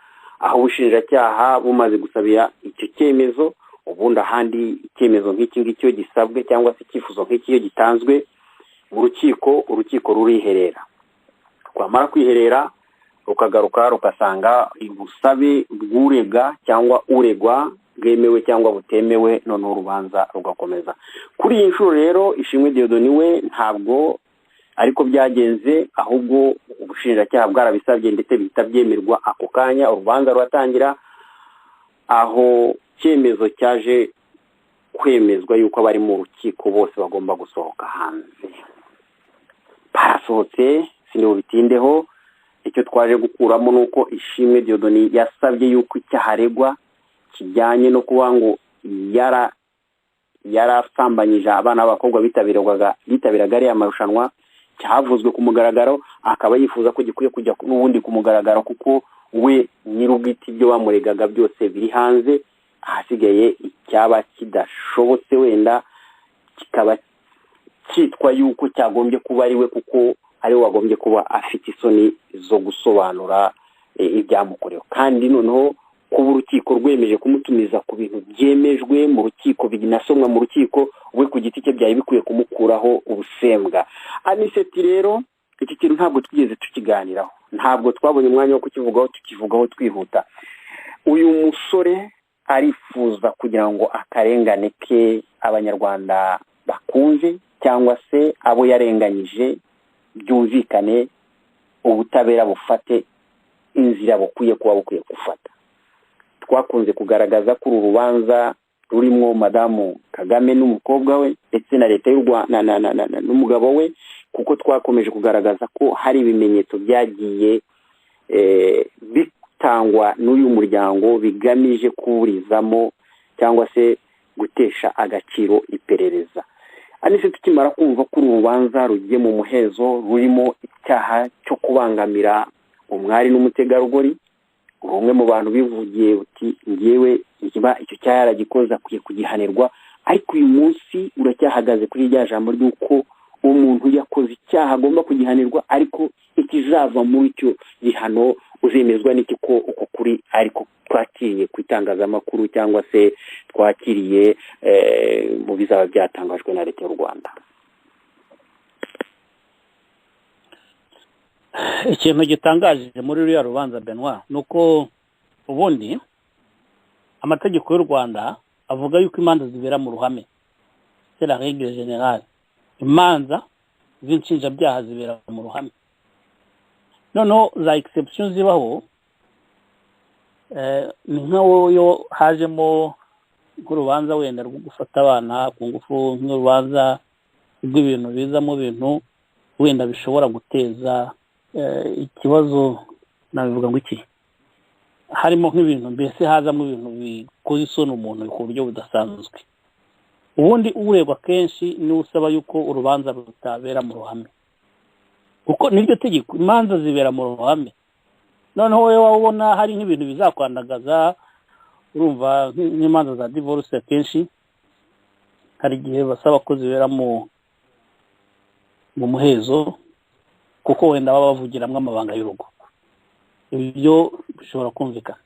aho ubushinjacyaha bumaze gusabira icyo cyemezo, ubundi ahandi icyemezo nk'iki ngicyo gisabwe cyangwa se icyifuzo nk'iki gitanzwe mu urukiko ruriherera. Rwamara kwiherera rukagaruka rugasanga ubusabe bw'urega cyangwa uregwa bwemewe cyangwa butemewe, none urubanza rugakomeza. Kuri iyi nshuro rero Ishimwe Dieudonné we ntabwo ariko byagenze, ahubwo ubushinjacyaha bwarabisabye ndetse bihita byemerwa ako kanya. Urubanza ruratangira, aho cyemezo cyaje kwemezwa yuko abari mu rukiko bose bagomba gusohoka hanze. Barasohotse, siniho bitindeho. Icyo twaje gukuramo nuko Ishimwe Dieudonné yasabye yuko icyaharegwa kijyanye no kuba ngo yarasambanyije abana b'abakobwa bitabiraga ariya marushanwa cyavuzwe ku mugaragaro, akaba yifuza ko gikwiye kujya n'ubundi ku mugaragaro kuko we nyir'ubwite ibyo bamuregaga byose biri hanze. Ahasigaye icyaba kidashobotse wenda kikaba cyitwa yuko cyagombye kuba ari we, kuko ari we wagombye kuba afite isoni zo gusobanura ibyamukorewe. Kandi noneho kuba urukiko rwemeje kumutumiza ku bintu byemejwe mu rukiko, binasomwa mu rukiko, we ku giti cye byari bikwiye kumukuraho ubusembwa. Aniseti rero iki kintu ntabwo twigeze tukiganiraho, ntabwo twabonye umwanya wo tukivugaho twihuta. Uyu musore arifuza kugira ngo akarengane ke abanyarwanda bakunze cyangwa se abo yarenganyije byumvikane, ubutabera bufate inzira bukwiye gufata. Twakunze kugaragaza ko urubanza rurimo Madamu Kagame n'umukobwa we ndetse na leta y'u Rwanda n'umugabo we, kuko twakomeje kugaragaza ko hari ibimenyetso byagiye bitangwa n'uyu muryango bigamije kuburizamo cyangwa se gutesha agaciro iperereza. Anise tukimara kumva ko urubanza rugiye mu muhezo rurimo icyaha cyo kubangamira umwari n'umutegarugori, umwe mu bantu bivugiye uti ngewe icyo cyaha yaragikoze akwiye kugihanirwa, ariko uyu munsi uracyahagaze kuri rya jambo ry'uko umuntu yakoze icyaha agomba kugihanirwa, ariko ikizava muri icyo gihano uzemezwa n'iki ko uko kuri ariko twakiriye ku itangazamakuru cyangwa se twakiriye mu bizaba byatangajwe na leta y'u Rwanda. ikintu gitangaje muri ruriya rubanza Benoit nuko ubundi amategeko y'u Rwanda avuga yuko imanza zibera mu ruhame, c'est la règle générale. Imanza z'inshinjabyaha zibera mu ruhame, noneho za exception zibaho ni nk'ayo hajemo nk'urubanza wenda rwo gufata abana ku ngufu, nk'urubanza rw'ibintu biza mu bintu wenda bishobora guteza ikibazo, nabivuga ngo iki, harimo nk'ibintu mbese hazamo ibintu bikoze isoni umuntu ku buryo budasanzwe. Ubundi uregwa kenshi ni usaba yuko urubanza rutabera mu ruhame, kuko niryo tegeko, imanza zibera mu ruhame. Noneho wowe wabona hari nk'ibintu bizakwandagaza, urumva nk'imanza za divorce kenshi hari igihe basaba ko zibera mu muhezo, kuko wenda baba bavugiramo amabanga y'urugo. Ibyo bishobora kumvikana,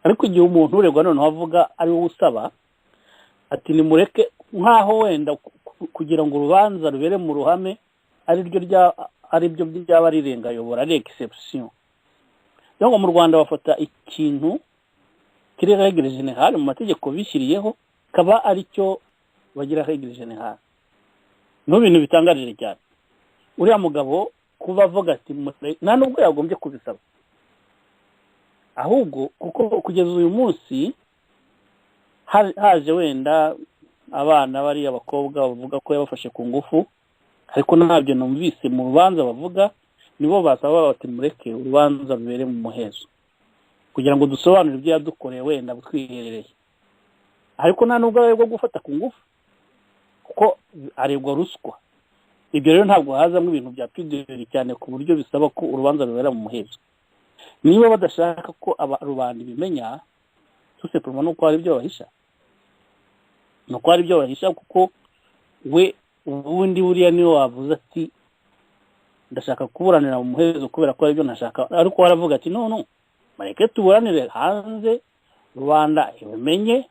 ariko igihe umuntu uregwa noneho avuga ari wowe usaba ati nimureke, nk'aho wenda kugira ngo urubanza rubere mu ruhame ari byo byaba ari irengayobora, ari exception. Ngo mu Rwanda bafata ikintu kiri règle générale mu mategeko bishyiriyeho, kaba ari cyo bagira règle générale. No bintu bitangaje cyane. Uriya mugabo kuva avuga ati nta nubwo yagombye kubisaba, ahubwo kuko kugeza uyu munsi haje wenda abana bari abakobwa bavuga ko yabafashe ku ngufu, ariko ntabyo numvise mu rubanza bavuga. Nibo basaba bati mureke urubanza rubere mu muhezo kugira ngo dusobanure ibyo yadukoreye wenda butwiherereye, ariko nta nubwo aregwa gufata ku ngufu kuko aregwa ruswa. Ibyo rero ntabwo hazamo ibintu bya pideri cyane ku buryo bisaba ko urubanza rubera mu muhezo. Niba badashaka ko rubanda bimenya, tuse proma no ko ari byo bahisha, no ko ari byo bahisha, kuko we ubundi buriya niwe wavuze ati ndashaka kuburanira mu muhezo kubera ko ari byo nashaka, ariko waravuga ati no mareke tuburanire hanze rubanda ibimenye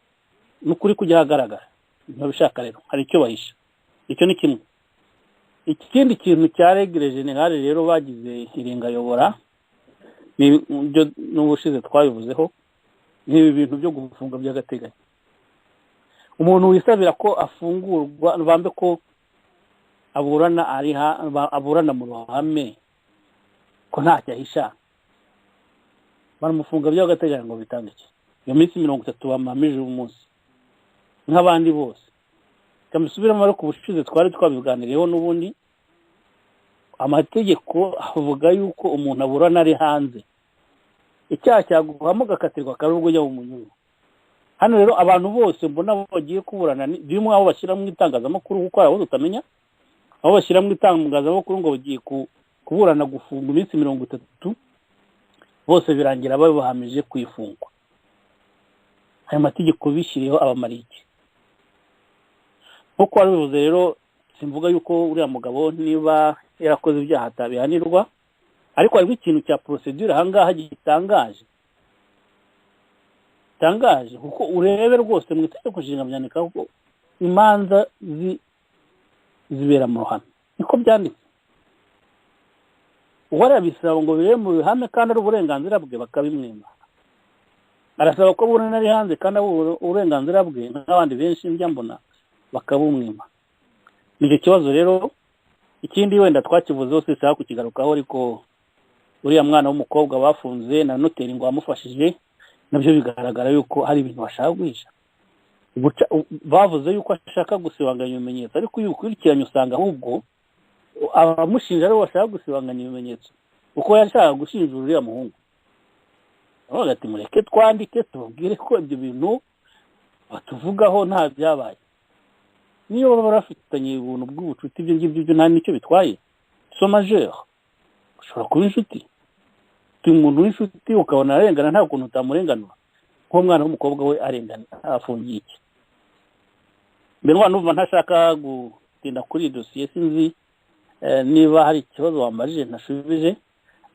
n'ukuri kujya hagaragara. Ntibishaka rero hari icyo bahisha. Icyo ni kimwe. Ikindi kintu cya règle générale rero bagize irengayobora ni byo n'ubushize twabivuzeho, ni ibintu byo gufunga by'agateganyo. Umuntu wisabira ko afungurwa bambe ko aburana mu ruhame ko ntacyo ahisha, baramufunga by'agateganyo ngo bitange iki, iyo minsi 30 bamamije umunsi nk'abandi bose. Kamusubiramo ariko ubushize twari twabiganiriyeho, n'ubundi amategeko avuga yuko umuntu aburana ari hanze, icyaha cyaguhamo gakatirwa karubwo jya umunyuru. Hano rero abantu bose mbona bagiye kuburana bimwe aho bashyira mu itangazamakuru, kuko araho tutamenya aho bashyira mu itangazamakuru ngo bagiye kuburana gufunga iminsi 30, bose birangira babahamije kwifungwa. Aya mategeko bishyiriyeho abamariki. Nkuko wabivuze rero, simvuga yuko uriya mugabo niba yarakoze ibyaha atabihanirwa, ariko hari ikintu cya procedure ahangaha gitangaje kuko urebe rwose mu itegeko nshinga byandika ko imanza zibera mu ruhame, niko byanditse. Uwarabisaba ngo bire mu ruhame kandi ari uburenganzira bwe bakabimwima, arasaba ko burana ari hanze kandi uburenganzira bwe n'abandi benshi njya mbona bakabumwima. Nicyo kibazo rero. Ikindi wenda twakivuzeho sisa kukigarukaho, ariko uriya mwana w'umukobwa bafunze na noteri ngo amufashije, nabyo bigaragara yuko hari ibintu bashaka guhisha. Bavuze yuko ashaka gusibanganya ibimenyetso, ariko iyo ukurikiranye usanga ahubwo abamushinja rero bashaka gusibanganya ibimenyetso, uko yashaka gushinja uriya muhungu. Avuga ati mureke twandike tubabwire ko ibyo bintu batuvugaho nta byabaye. Niyo baba barafitanye ubuntu bw'ubucuti, ibyo ngibyo nta nicyo bitwaye. Somajeur ushobora kuba inshuti, umuntu w'inshuti ukabona arengana nta kuntu utamurenganura, nk'umwana w'umukobwa we arengana afungiye iki. Mbere numva ntashaka gutinda kuri dosiye, sinzi niba hari ikibazo wambajije ntashubije,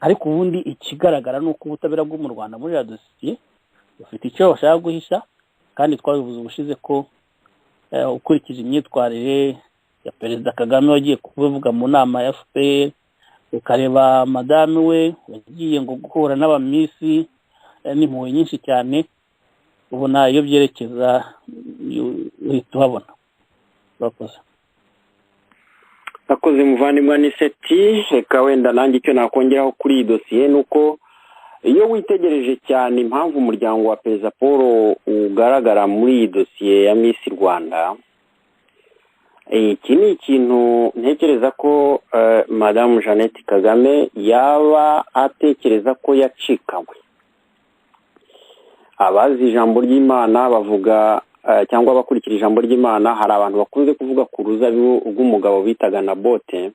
ariko ubundi ikigaragara nuko ubutabera bwo mu Rwanda muri ya dosiye bufite icyo bashaka guhisha, kandi twabivuze ubushize ko ukurikije imyitwarire ya Perezida Kagame wagiye kubivuga mu nama ya FPR ukareba madame we wagiye ngo guhura n'abamisi n'impuhwe nyinshi cyane, ubona iyo byerekeza uhita uhabona. akoze muvandimwe Aniseti. Reka wenda nanjye icyo nakongeraho kuri iyi dosiye ni uko iyo witegereje cyane impamvu umuryango wa Perezida Paul ugaragara muri iyi dosiye ya Miss Rwanda, iki ni ikintu ntekereza ko Madame Jeannette Kagame yaba atekereza ko yacikawe. Abazi ijambo ry'Imana bavuga cyangwa abakurikira ijambo ry'Imana, hari abantu bakunze kuvuga ku ruzabibu rw'umugabo bitaga Nabote.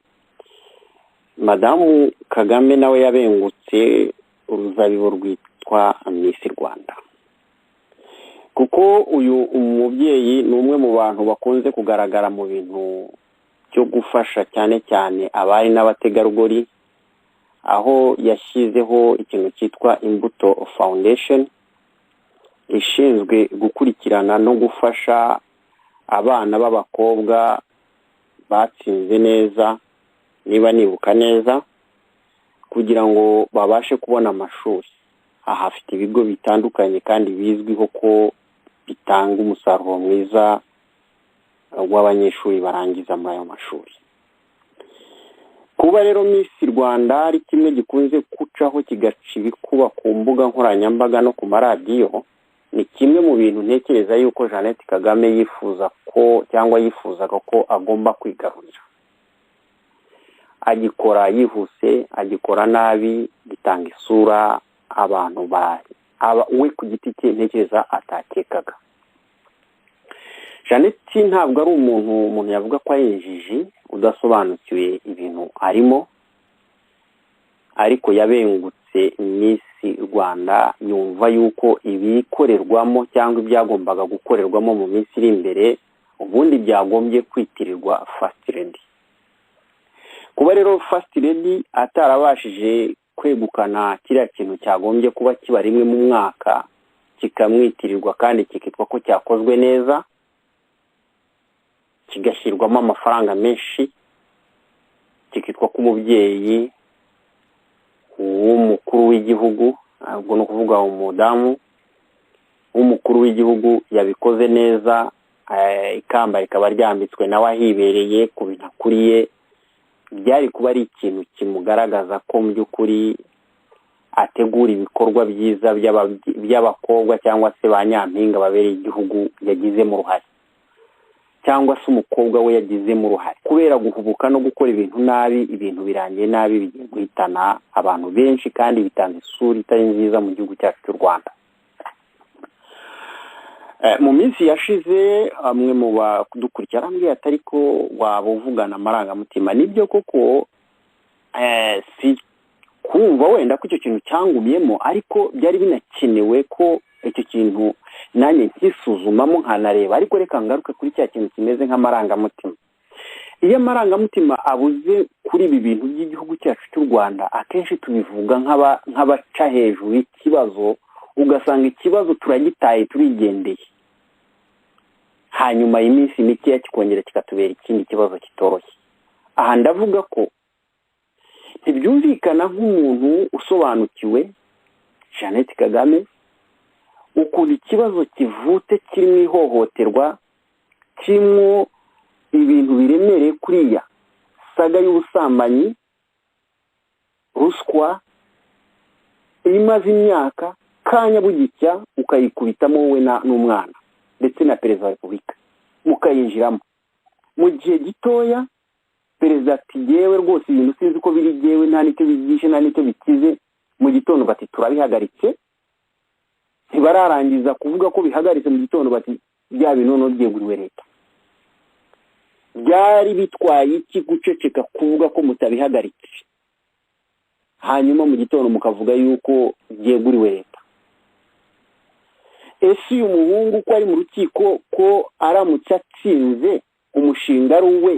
Madamu Kagame nawe yabengutse uruzabibu rwitwa Miss Rwanda, kuko uyu umubyeyi ni umwe mu bantu bakunze kugaragara mu bintu byo gufasha cyane cyane abari n'abategarugori, aho yashyizeho ikintu cyitwa Imbuto Foundation ishinzwe gukurikirana no gufasha abana b'abakobwa batsinze neza, niba nibuka neza, kugira ngo babashe kubona amashuri. Aha hafite ibigo bitandukanye kandi bizwiho ko bitanga umusaruro mwiza w'abanyeshuri barangiza muri ayo mashuri. Kuba rero Miss Rwanda ari kimwe gikunze gucaho kigaca ibikuba ku mbuga nkoranyambaga no ku maradiyo, ni kimwe mu bintu ntekereza yuko Jeannette Kagame yifuza ko cyangwa yifuzaga ko agomba kwigarurira. Agikora yihuse, agikora nabi, gitanga isura abantu we ku giti cye ntekereza atakekaga. Jeannette ntabwo ari umuntu yavuga ko ari injiji udasobanukiwe ibintu arimo, ariko yabengutse Miss Rwanda yumva yuko ibikorerwamo cyangwa ibyagombaga gukorerwamo mu minsi iri imbere ubundi byagombye kwitirirwa First Lady. Kuba rero First Lady atarabashije kwegukana kiriya kintu cyagombye kuba kiba rimwe mu mwaka kikamwitirirwa kandi kikitwa ko cyakozwe neza, kigashyirwamo amafaranga menshi, kikitwa ko umubyeyi w'umukuru w'igihugu, ubwo ni ukuvuga umudamu w'umukuru w'igihugu yabikoze neza, ikamba rikaba ryambitswe nawe ahibereye ku bintu akuriye, byari kuba ari ikintu kimugaragaza ko mu by'ukuri ategura ibikorwa byiza by'abakobwa cyangwa se ba nyampinga babereye igihugu yagizemo uruhare, cyangwa se umukobwa we yagizemo uruhare. Kubera guhubuka no gukora ibintu nabi, ibintu birangiye nabi, bigiye guhitana abantu benshi kandi bitanga isura itari nziza mu gihugu cyacu cy'u Rwanda. Mu minsi yashize amwe mu badukurikira arambwiye atari ko waba uvugana amarangamutima. Nibyo koko si kumva wenda ko icyo kintu cyangumyemo, ariko byari binakenewe ko icyo kintu nanjye nkisuzumamo nkanareba, ariko reka ngaruke kuri cya kintu kimeze nk'amarangamutima. Iyo amarangamutima abuze kuri ibi bintu by'igihugu cyacu cy'u Rwanda, akenshi tubivuga nk'abaca hejuru y'ikibazo, ugasanga ikibazo turagitaye turigendeye, hanyuma iminsi mikeya kikongera kikatubera ikindi kibazo kitoroshye. Aha ndavuga ko ntibyumvikana nk'umuntu usobanukiwe Jeannette Kagame ukuntu ikibazo kivutse kirimo ihohoterwa, kirimo ibintu biremereye kuriya, saga y'ubusambanyi, ruswa imaze imyaka, kanya bugicya ukayikubitamo wowe n'umwana ndetse na perezida wa repubulika mukayinjiramo mu gihe gitoya. Perezida ati yewe rwose ibintu sinzi ko biri jewe, nta nicyo bigishe nta nicyo bikize. Mu gitondo bati turabihagaritse, ntibararangiza kuvuga ko bihagaritse, mu gitondo bati bya bintu none byeguriwe leta. Byari bitwaye iki guceceka kuvuga ko mutabihagaritse, hanyuma mu gitondo mukavuga yuko byeguriwe leta? Ese uyu muhungu ko ari mu rukiko, ko aramutse atsinze umushinga ari uwe,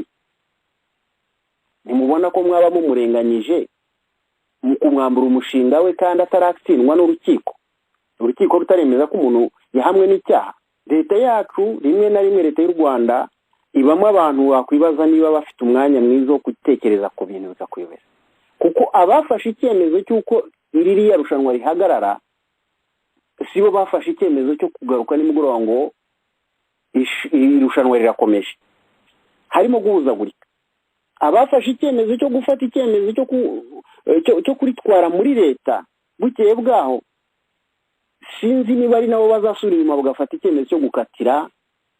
ntimubona ko mwaba mumurenganyije mu kumwambura umushinga we kandi ataratsindwa n'urukiko, urukiko rutaremeza ko umuntu yahamwe n'icyaha? Leta yacu rimwe na rimwe, leta y'u Rwanda, ibamo abantu wakwibaza niba bafite umwanya mwiza wo gutekereza ku bintu bikakuyobera. kuko abafashe icyemezo cy'uko ririya rushanwa rihagarara sibo bafashe icyemezo cyo kugaruka nimugoroba ngo irushanwa rirakomeje. Harimo guhuzagurika. Abafashe icyemezo cyo gufata icyemezo cyo kuritwara muri leta bukeye bwaho, sinzi niba ari nabo bazasura inyuma bagafata icyemezo cyo gukatira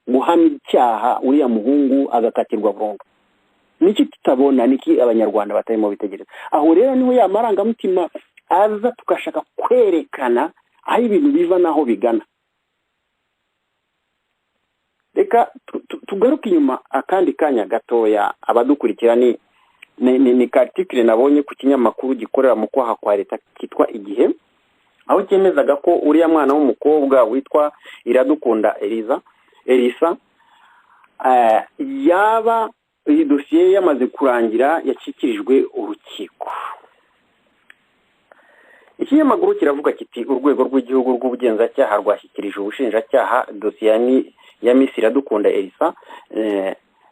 guhamya icyaha uriya muhungu agakatirwa burundu. Niki tutabona, niki abanyarwanda batarimo bitegereza. Aho rero niho ya marangamutima aza tukashaka kwerekana aho ibintu biva naho bigana. Reka tugaruke inyuma akandi kanya gatoya. Abadukurikira ni article nabonye ku kinyamakuru gikorera mu kwaha kwa leta kitwa Igihe, aho cyemezaga ko uriya mwana w'umukobwa witwa Iradukunda Elisa yaba iyi dosiye yamaze kurangira yashyikirijwe urukiko. Ikinyamakuru kiravuga kiti urwego rw'igihugu rw'ubugenzacyaha rwashyikirije ubushinjacyaha dosiye ya Miss Iradukunda Elisa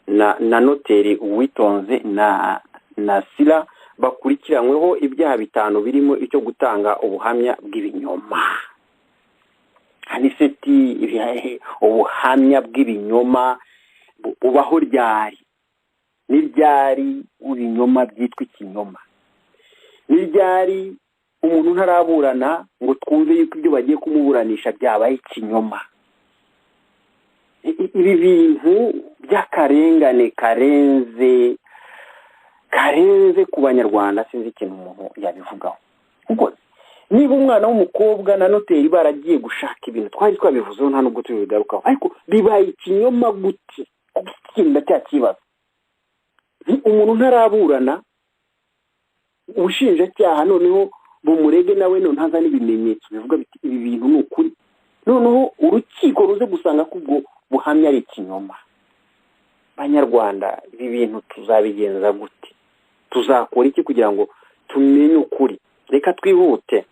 na noteri Uwitonze na Sila bakurikiranyweho ibyaha 5 birimo icyo gutanga ubuhamya bw'ibinyoma. Aniseti ubuhamya bw'ibinyoma bubaho ryari? N'iryari ibinyoma byitwa ikinyoma? N'iryari umuntu ntaraburana ngo twumve yuko ibyo bagiye kumuburanisha byabaye ikinyoma? Ibi bintu by'akarengane karenze ku banyarwanda, sinzi ikintu umuntu yabivugaho. Kuko niba umwana w'umukobwa na noteri baragiye gushaka ibintu twari twabivuzeho nta nubwo tubigarukaho, ariko bibaye ikinyoma gute? Kukinda cya kibazo umuntu ntaraburana, ubushinjacyaha noneho bumurege nawe none ntazana ibimenyetso bivuga biti ibi bintu ni ukuri, noneho urukiko ruze gusanga ko ubwo buhamya ari ikinyoma. Banyarwanda, ibi bintu tuzabigenza gute? Tuzakora iki kugira ngo tumenye ukuri? Reka twihute.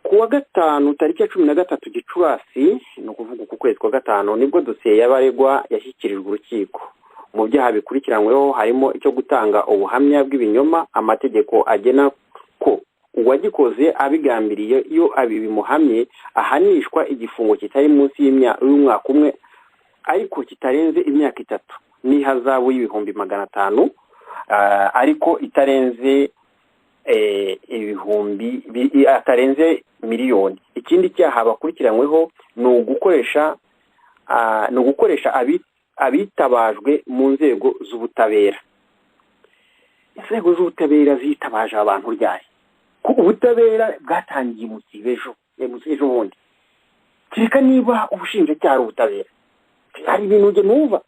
Kuwa gatanu tariki ya 13 Gicurasi, no kuvuga ku kwezi kwa gatanu, nibwo dosiye y'abaregwa yashyikirijwe urukiko. Mu byaha bikurikiranyweho harimo icyo gutanga ubuhamya bw'ibinyoma. Amategeko agena ko uwagikoze abigambiriye iyo abimuhamye ahanishwa igifungo kitari munsi y'umwaka umwe ariko kitarenze imyaka 3 n'ihazabu y'ibihumbi 500, ariko itarenze atarenze miliyoni. Ikindi cyaha bakurikiranyweho ni ugukoresha abitabajwe mu nzego z'ubutabera. Inzego z'ubutabera zitabaje abantu ryari? Ko ubutabera bwatangiye musibejo bundi. Kireka niba ubushinjacyaha ubutabera hari ibintu uje numva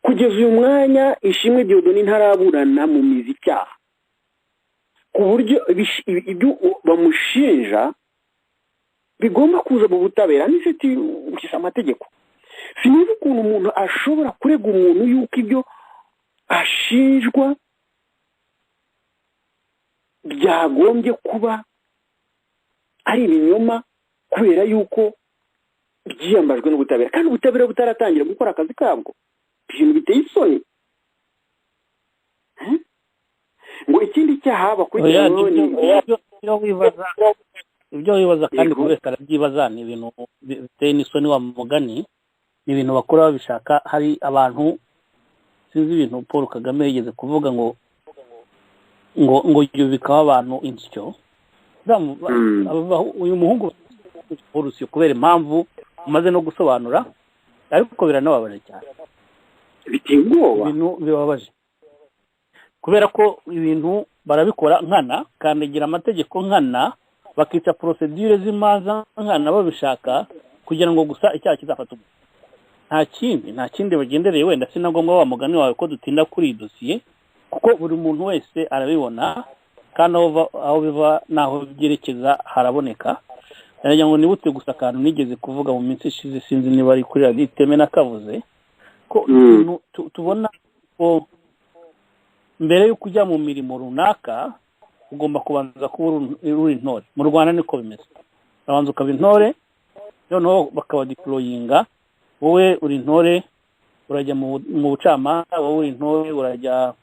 kugeza uyu mwanya Ishimwe Dieudonne ntaraburana mu mizi cyaha, ku buryo ibyo bamushinja bigomba kuza mu butabera. N'ifite ukisa amategeko. Sinzi ukuntu umuntu ashobora kurega umuntu yuko ibyo ashinjwa byagombye kuba ari ibinyoma kubera yuko byiyambajwe n'ubutabera, kandi ubutabera butaratangira gukora akazi kabwo. Ibintu biteye isoni. Ngo ikindi cyaha bakurikiranyweho ibyo wibaza kandi kubera arabyibaza ni ibintu biteye n'isoni wa mugani, ni ibintu bakora babishaka. Hari abantu sinzi ibintu Paul Kagame yigeze kuvuga ngo yubikaho abantu insyo. Uyu muhungu urusyo kubera impamvu umaze no gusobanura, ariko biranababaje cyane, biteye ubwoba, ibintu bibabaje kubera ko ibintu barabikora nkana, kandagira amategeko nkana, bakica procedure z'imanza nkana babishaka kugira ngo gusa icyaha kizafata. Nta kindi bagendereye. Wenda sinagombwa wa mugani wawe ko dutinda kuri dosiye, kuko buri muntu wese arabibona kandi aho biva naho byerekeza haraboneka. Nagira ngo nibutse gusa akantu nigeze kuvuga mu minsi ishize, sinzi niba ari kuri Radio Iteme nakavuze ko tubona ko mbere yo kujya mu mirimo runaka ugomba kubanza kuba uri intore. Mu Rwanda niko bimeze, abanza ukaba intore, noneho bakaba deployinga wowe uri intore urajya mu bucamanza wowe uri intore, urajya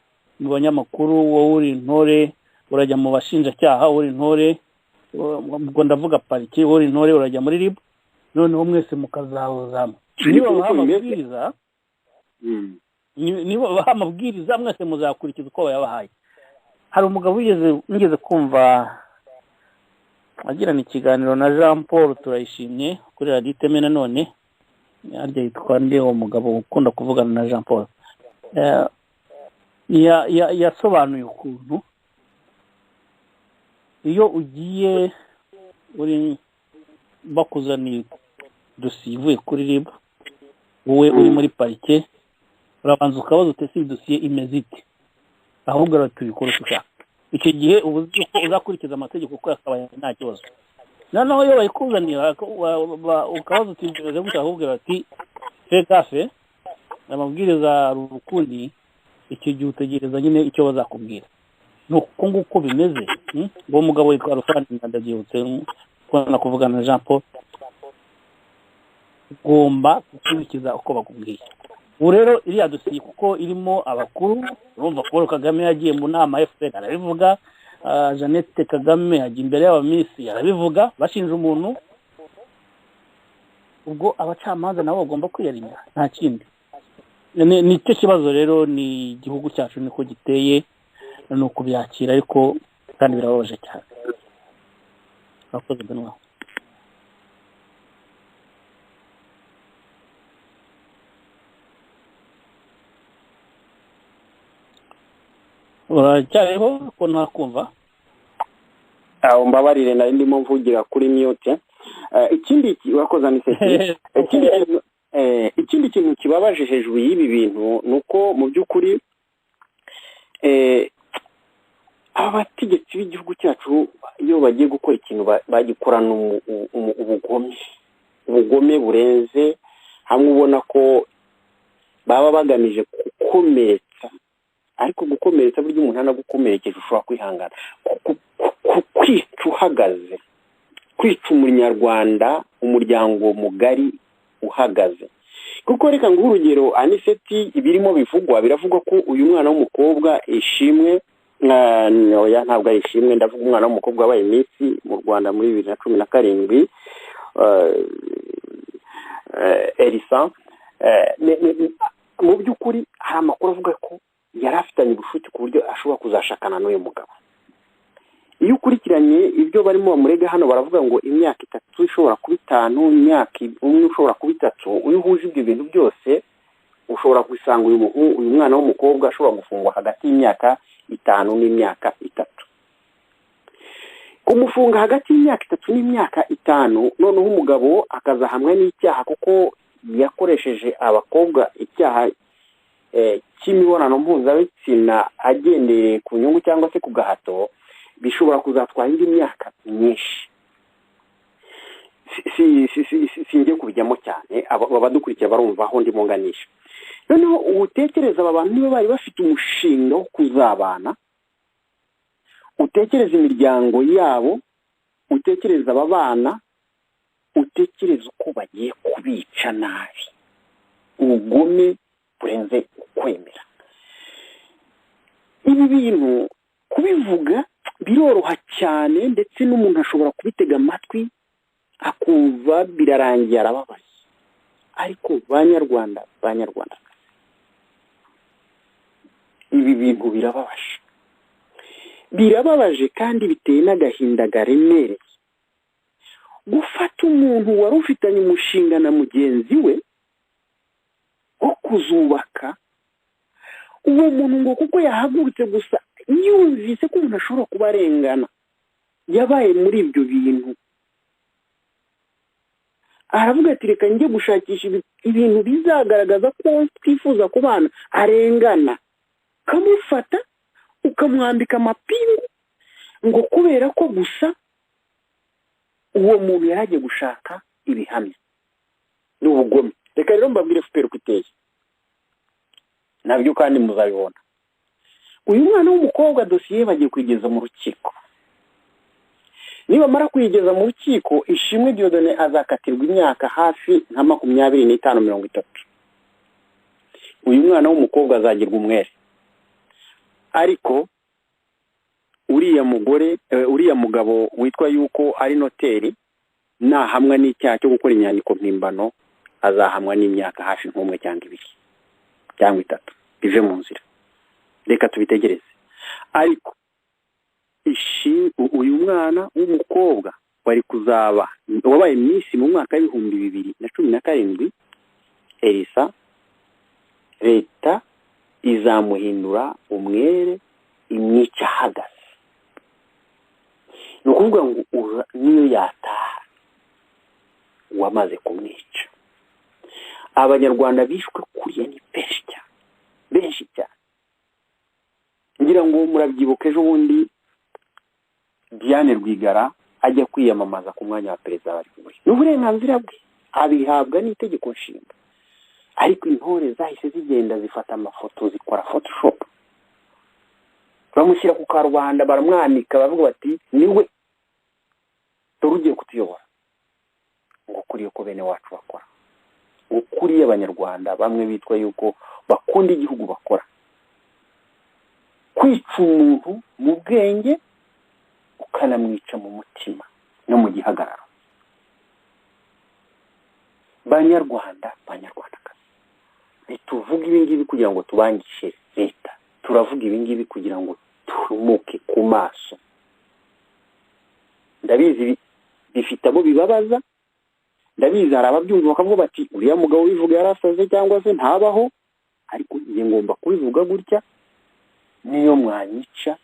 mu banyamakuru wowe uri intore, urajya mu bashinjacyaha wowe uri intore, ubwo ndavuga pariki wowe uri intore, urajya muri RIB, noneho mwese mukazahuzamo. Niba baha amabwiriza mwese muzakurikiza uko bayabahaye. Hari umugabo wigeze kumva agirana ikiganiro na Jean Paul Turayishimye kuri Radio Iteme, nanone harya yitwa nde uwo mugabo ukunda kuvugana na Jean Paul, yasobanuye ukuntu iyo ugiye bakuzaniye dosiye ivuye kuri RIB, wowe uri muri parike, urabanza ukabaza uti ese dosiye imeze ite, ahubwo tubikora ushaka. Icyo gihe uba uzi ko uzakurikiza amategeko uko yakabaye nta kibazo. Noneho iyo bayikuzanira ukabaza uti imeze gutya, ahubwo ati fekafe amabwiriza rukundi, icyo gihe utegereza nyine icyo bazakubwira. Nuko nguko bimeze. Uwo mugabo witwa Rufani ndagihutse kubona kuvugana na Jean Paul, ugomba gukurikiza uko bakubwiye. Ubu rero iriya dosiye kuko irimo abakuru, urumva Paul Kagame yagiye mu nama FPR arabivuga, Jeannette Kagame ajya imbere y'abamisi arabivuga bashinja umuntu, ubwo abacamanza nabo bagomba kwiyarinda, nta kindi. Ni cyo kibazo rero, ni igihugu cyacu niko giteye, ni ukubyakira, ariko kandi birababaje cyane. Akoze Benoît. Uracyariho ko ntakumva? Mbabarire nari ndimo mvugira kuri mute. Ikindi wakoza ni seti. Ikindi kintu kibabaje hejuru y'ibi bintu nuko mu by'ukuri abategetsi b'igihugu cyacu iyo bagiye gukora ikintu bagikorana ubugome burenze, hamwe ubona ko baba bagamije gukomeretsa, ariko gukomeretsa buryo umuntu anagukomerekeje ushobora kwihangana, kwica uhagaze, kwica umunyarwanda, umuryango mugari uhagaze. Kuko reka ngo urugero Aniseti ibirimo biravugwa ko uyu mwana w'umukobwa Ishimwe, oya ntabwo ari Ishimwe, ndavuga umwana w'umukobwa wabaye Miss mu Rwanda muri 2017, Elisa, mu by'ukuri hari amakuru avuga ko yari afitanye ubushuti ku buryo ashobora kuzashakana n'uyu mugabo. Iyo ukurikiranye ibyo barimo bamurega hano, baravuga ngo imyaka 3 ishobora kuba 5, imyaka 1 ishobora kuba 3. Uyu huje ibyo bintu byose ushobora gusanga uyu mwana w'umukobwa ashobora gufungwa hagati y'imyaka 5 n'imyaka 3. Kumufunga hagati y'imyaka 3 n'imyaka 5, noneho umugabo akazahamwa n'icyaha kuko yakoresheje abakobwa icyaha cy'imibonano mpuzabitsina agendeye ku nyungu cyangwa se ku gahato, bishobora kuzatwara indi myaka myinshi. Singiye kubijyamo cyane, abadukurikira barumva aho ndimo nganisha. Noneho utekereza aba bantu niba bari bafite umushinga wo kuzabana, utekereza imiryango yabo, utekereza aba bana, utekereza uko bagiye kubica nabi, ubugome burenze ukwemera. Ibi bintu kubivuga biroroha cyane, ndetse n'umuntu ashobora kubitega amatwi akumva birarangiye arababaye. Ariko banyarwanda, ibi bintu birababaje kandi biteye n'agahinda garemereye. Gufata umuntu wari ufitanye umushinga na mugenzi we wo kuzubaka, uwo muntu ngo kuko yahagurutse gusa yumvise ko umuntu ashobora kuba arengana, yabaye muri ibyo bintu, aravuga ati reka njye gushakisha ibintu bizagaragaza ko twifuza kubana, arengana, ukamufata ukamwambika amapingu ngo kubera ko gusa uwo muntu yaragiye gushaka ibihamya. Ni ubugome. Reka rero mbabwire FPR uko iteye, nabyo kandi muzabibona. Uyu mwana w'umukobwa dosiye bagiye kuyigeza mu rukiko. Nibamara kuyigeza mu rukiko, Ishimwe Dieudonné azakatirwa imyaka hafi nka 25-30. uyu mwana w'umukobwa azagirwa umwere, ariko uriya mugabo witwa yuko ari noteri nahamwa n'icyaha cyo gukora inyandiko mpimbano azahamwa n'imyaka hafi nk'umwe cyangwa 2 cyangwa 3 bive mu nzira. Reka tubitegereze. Ariko uyu mwana w'umukobwa wari kuzaba wabaye Miss mu mwaka w'2017 Elisa, leta izamuhindura umwere imyica hagase. Ni ukuvuga ngo niyo yataha wamaze kumwica. Abanyarwanda bishwe kuriya ni benshi cyane. Ngira ngo murabyibuka ejo bundi Diane Rwigara ajya kwiyamamaza ku mwanya wa perezida wa Repubulika. N'uburenganzira bwe abihabwa n'itegeko nshinga, ariko intore zahise zigenda zifata amafoto zikora photoshop, bamushyira ku karubanda baramwanika bavuga bati niwe turugiye kutuyobora. Ngo kuriyo ko bene wacu bakora, ukuri abanyarwanda bamwe bitwa yuko bakunda igihugu bakora, kwica umuntu mu bwenge ukanamwica mu mutima no mu gihagararo. Banyarwandakazi, ntituvuga ibingibi kugira ngo tubangishe leta, turavuga ibingibi kugira ngo turumuke ku maso. Ndabizi bifite abo bibabaza, ndabizi hari ababyumva bakavuga bati uriya mugabo wivuga yarasaze cyangwa se ntabaho, ariko njye ngomba kubivuga gutya. Niyo mwanyica,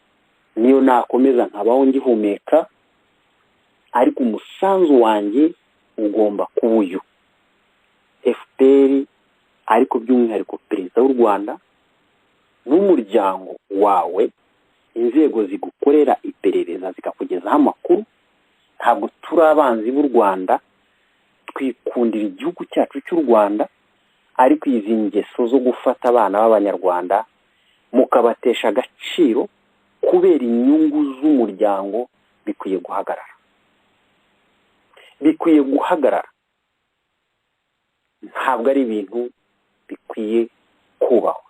niyo nakomeza nkabaho ngihumeka, ariko umusanzu wanjye ugomba kuba uyu. FPR ariko by'umwihariko perezida w'u Rwanda n'umuryango wawe, inzego zigukorera iperereza zikakugezaho amakuru. Ntabwo turi abanzi b'u Rwanda, twikundira igihugu cyacu cy'u Rwanda, ariko izi ngeso zo gufata abana b'abanyarwanda mukabatesha agaciro kubera inyungu z'umuryango bikwiye guhagarara. Ntabwo ari ibintu bikwiye kubahwa.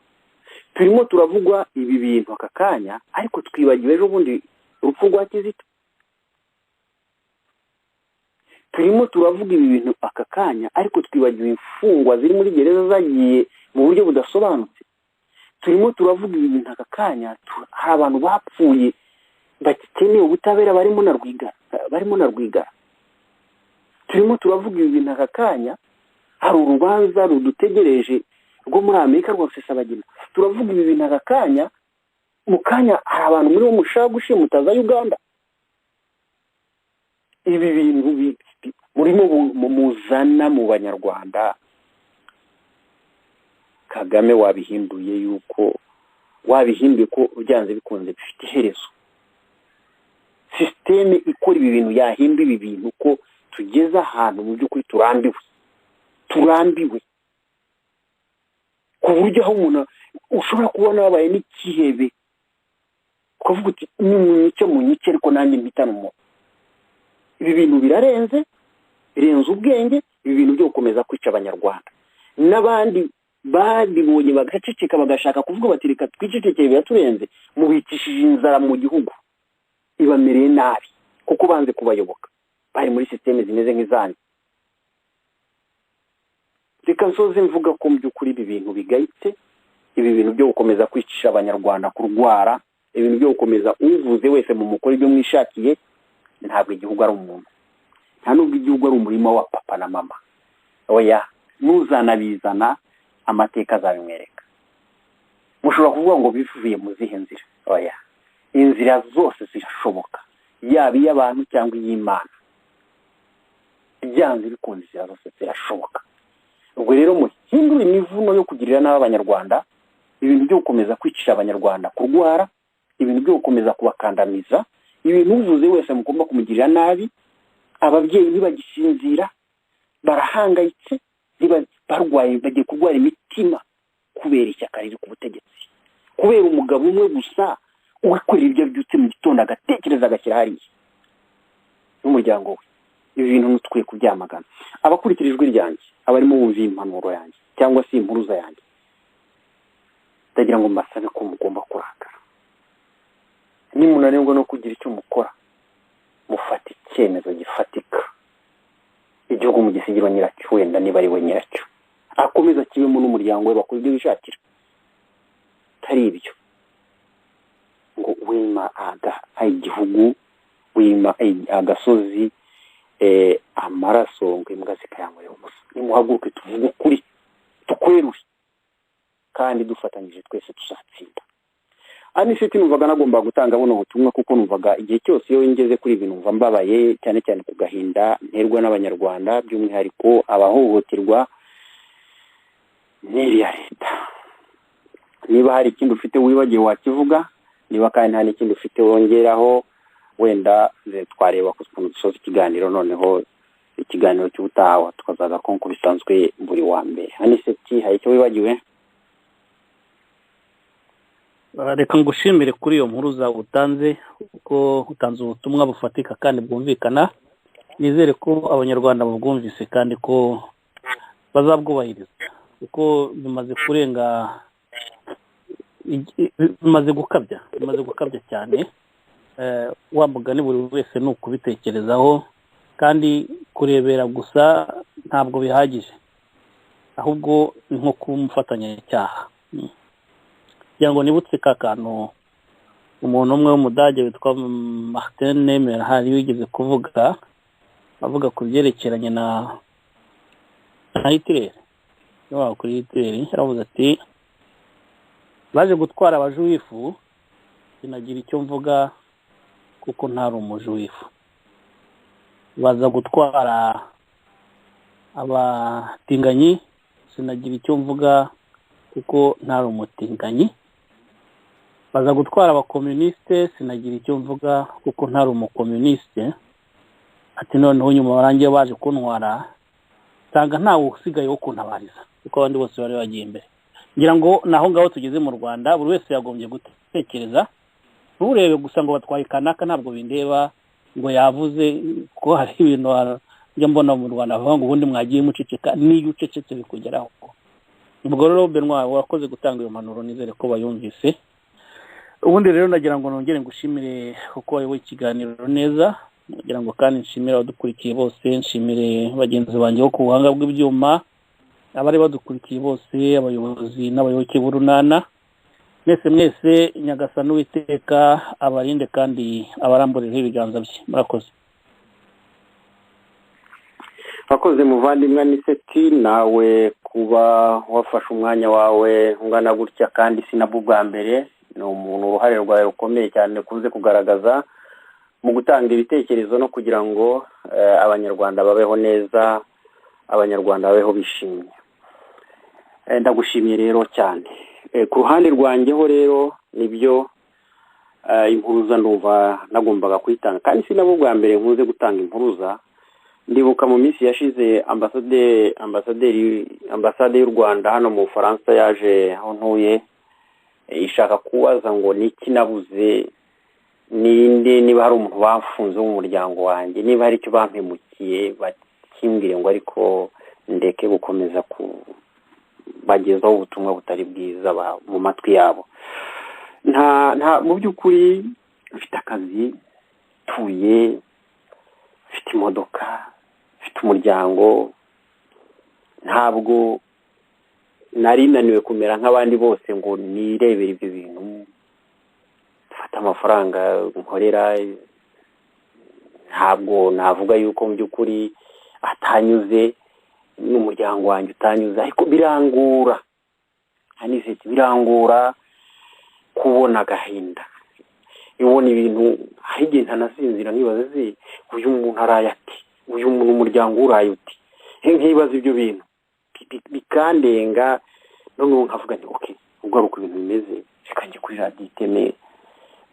Turimo turavugwa ibi bintu aka kanya, ariko twibagiwe ejo bundi urupfu rwa Kizito. Turimo turavuga ibi bintu aka kanya, ariko twibagiwe imfungwa ziri muri gereza zagiye mu buryo budasobanutse. Turimo turavuga ibi bintu aka kanya, hari abantu bapfuye bakeneye ubutabera barimo na Rwigara. Turimo turavuga ibi bintu aka kanya, hari urubanza rudutegereje rwo muri Amerika rwa Rusesabagina. Turavuga ibi bintu aka kanya, mu kanya hari abantu muri bo mushaka gushimutaza Uganda. Ibi bintu murimo muzana mu banyarwanda. Kagame wabihinduye ko byanze bikunze bifite iherezo. Systeme ikora ibi bintu yahimba ibi bintu ko tugeze ahantu mu by'ukuri turambiwe ku buryo aho umuntu ushobora kubona wabaye n'ikihebe ukavuga uti munyice ariko nanjye mpitana umuntu. Ibi bintu birenze ubwenge. Ibi bintu byo gukomeza kwica abanyarwanda, n'abandi babibonye bagaceceka bagashaka kuvuga bati reka twicecekeye biraturenze, mubicishije inzara mu gihugu. Ibamereye nabi kuko banze kubayoboka, bari muri systeme zimeze nk'izanyu. Reka nsoze mvuga ko mu by'ukuri ibi bintu bigayitse, ibi bintu byo gukomeza kwicisha abanyarwanda kurwara, ibintu byo gukomeza uvuze wese mu mukore ibyo mwishakiye. Ntabwo igihugu ari umuntu, nta nubwo igihugu ari umurima wa papa na mama. Oya, nuzanabizana amateka azabimwereka. Mushobora kuvuga ngo bivuye mu zihe nzira? Oya, inzira zose zirashoboka, yaba iy'abantu cyangwa iy'Imana. Byanze bikunze inzira zose zirashoboka. Ubwo rero muhindura imivuno yo kugirira nabi abanyarwanda, ibintu byo gukomeza kwicisha abanyarwanda kurwara, ibintu byo gukomeza kubakandamiza, ibintu uvuze wese mugomba kumugirira nabi. Ababyeyi ntibagisinzira, barahangayitse, barwaye, bagiye kurwara imitima kubera ishyaka riri ku butegetsi, kubera umugabo umwe gusa uwikorera ibyo byutse mu gitondo agatekereza agashyira hariya n'umuryango we. Ibi bintu ntitukwiye kubyamagana. Abakurikira ijwi ryanjye, abarimo bumva impanuro yanjye cyangwa se impuruza yanjye, ndagira ngo mbasabe ko mugomba kurakara, nimunanirwa no kugira icyo mukora mufata icyemezo gifatika, igihugu mugisigirwa nyiracyo, wenda niba ari we nyiracyo akomeza kibemo n'umuryango we bakora ibyo bishakira, atari ibyo ngo wima igihugu, wima agasozi, amaraso ngo imbwa zikayanywerera ubusa. Nimuhaguruke tuvuge ukuri, tukwerure, kandi dufatanyije twese tuzatsinda. Aniseti numvaga nagomba gutanga buno butumwa, kuko numvaga igihe cyose iyo ngeze kuri ibi numva mbabaye, cyane cyane ku gahinda nterwa n'abanyarwanda, by'umwihariko abahohoterwa n'iriya leta. Niba hari ikindi ufite wibagiwe wakivuga, niba kandi nta n'ikindi ufite wongeraho, wenda twareba kukuntu dusoza ikiganiro, noneho ikiganiro cy'ubutaha tukazaga konko bisanzwe buri wa mbere. Aniseti, hari icyo wibagiwe? Reka ngushimire kuri iyo mpuruza utanze, kuko utanze ubutumwa bufatika kandi bwumvikana. Nizere ko abanyarwanda babwumvise kandi ko bazabwubahiriza, kuko bimaze kurenga, bimaze gukabya cyane. Wa mugani buri wese ni ukubitekerezaho, kandi kurebera gusa ntabwo bihagije, ahubwo ni nko kumufatanyacyaha. kugira ngo nibutse ka kantu umuntu umwe w'umudage witwa Martin Nemerhari wigeze kuvuga, avuga ku byerekeranye na Hitler. Yo kuri Hitler yaravuze ati baje gutwara abajuwifu, sinagira icyo mvuga kuko ntari umujuwifu. Baza gutwara abatinganyi, sinagira icyo mvuga kuko ntari umutinganyi. Baza gutwara abakomuniste, sinagira icyo mvuga kuko ntari umukomuniste. Ati noneho nyuma barangiye baje kuntwara, sanga ntawe usigaye wo kuntabariza, kuko abandi bose bari bagiye imbere. Ngira ngo naho ngaho tugeze mu Rwanda, buri wese yagombye gutekereza, nturebe gusa ngo batwaye kanaka ntabwo bindeba, ngo yavuze ko hari ibintu njya mbona mu Rwanda bavuga ngo ubundi mwagiye muceceka, niyo ucecetse bikugeraho. Ubwo rero Benoit wakoze gutanga iyo mpanuro, nizere ko bayumvise. Ubundi rero nagira ngo nongere ngushimire kuko wayoboye ikiganiro neza, nagira ngo kandi nshimire abadukurikiye bose, nshimire bagenzi banjye bo ku buhanga bw'ibyuma, abari badukurikiye bose, abayobozi n'abayoboke b'urunana. Mwese Nyagasani Uwiteka abarinde kandi abaramburire ibiganza bye. Murakoze. Akoze muvandimwe Aniseti, nawe kuba wafashe umwanya wawe ungana gutya, kandi sinabwo bwa mbere. Ni umuntu uruhare rwawe rukomeye cyane kuze kugaragaza mu gutanga ibitekerezo no kugira ngo abanyarwanda babeho neza, abanyarwanda babeho bishimye. Ndagushimiye rero cyane. Ku ruhande rwanjyeho rero nibyo impuruza ndumva nagombaga kwitanga, kandi sinabwo bwa mbere nkunze gutanga impuruza. Ndibuka mu minsi yashize ambasade y'u Rwanda hano mu Bufaransa yaje aho ntuye, ishaka kubaza ngo niki nabuze, ninde, niba hari umuntu bafunze mu muryango wanjye, niba hari icyo bampemukiye bakimbwire ngo ariko ndeke gukomeza bagezaho ubutumwa butari bwiza mu matwi yabo. Nta mu by'ukuri mfite akazi, tuye, mfite imodoka, mfite umuryango, ntabwo nari naniwe kumera nk'abandi bose ngo nirebere ibyo bintu, mfata amafaranga nkorera. Ntabwo navuga yuko mu by'ukuri atanyuze, n'umuryango wanjye utanyuze, ariko birangura. Aniseti, birangura kubona agahinda, ibona ibintu. Hari igihe ntanasinzira nkibaza se uyu muntu araye ati, uyu muntu umuryango uraye uti, nkibaza ibyo bintu bikandenga. Noneho nkavuga nti okay, ubwo ari uko ibintu bimeze, reka njye kuri radiyo iteme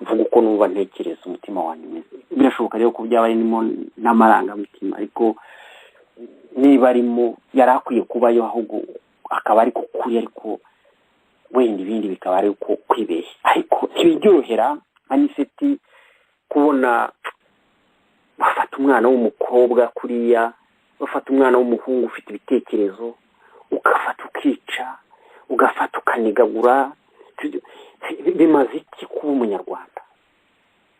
mvuga uko numva ntekereza umutima wanjye umeze. Birashoboka rero ko byaba arimo n'amarangamutima, ariko niba arimo yari akwiye kubayo, ahubwo akaba ariko kuri, ariko wenda ibindi bikaba ari uko kwibeshya. Ariko ntibiryohera Aniseti kubona bafata umwana w'umukobwa kuriya, bafata umwana w'umuhungu ufite ibitekerezo, ugafata ukica, ugafata ukanigagura, bimaze iki kuba umunyarwanda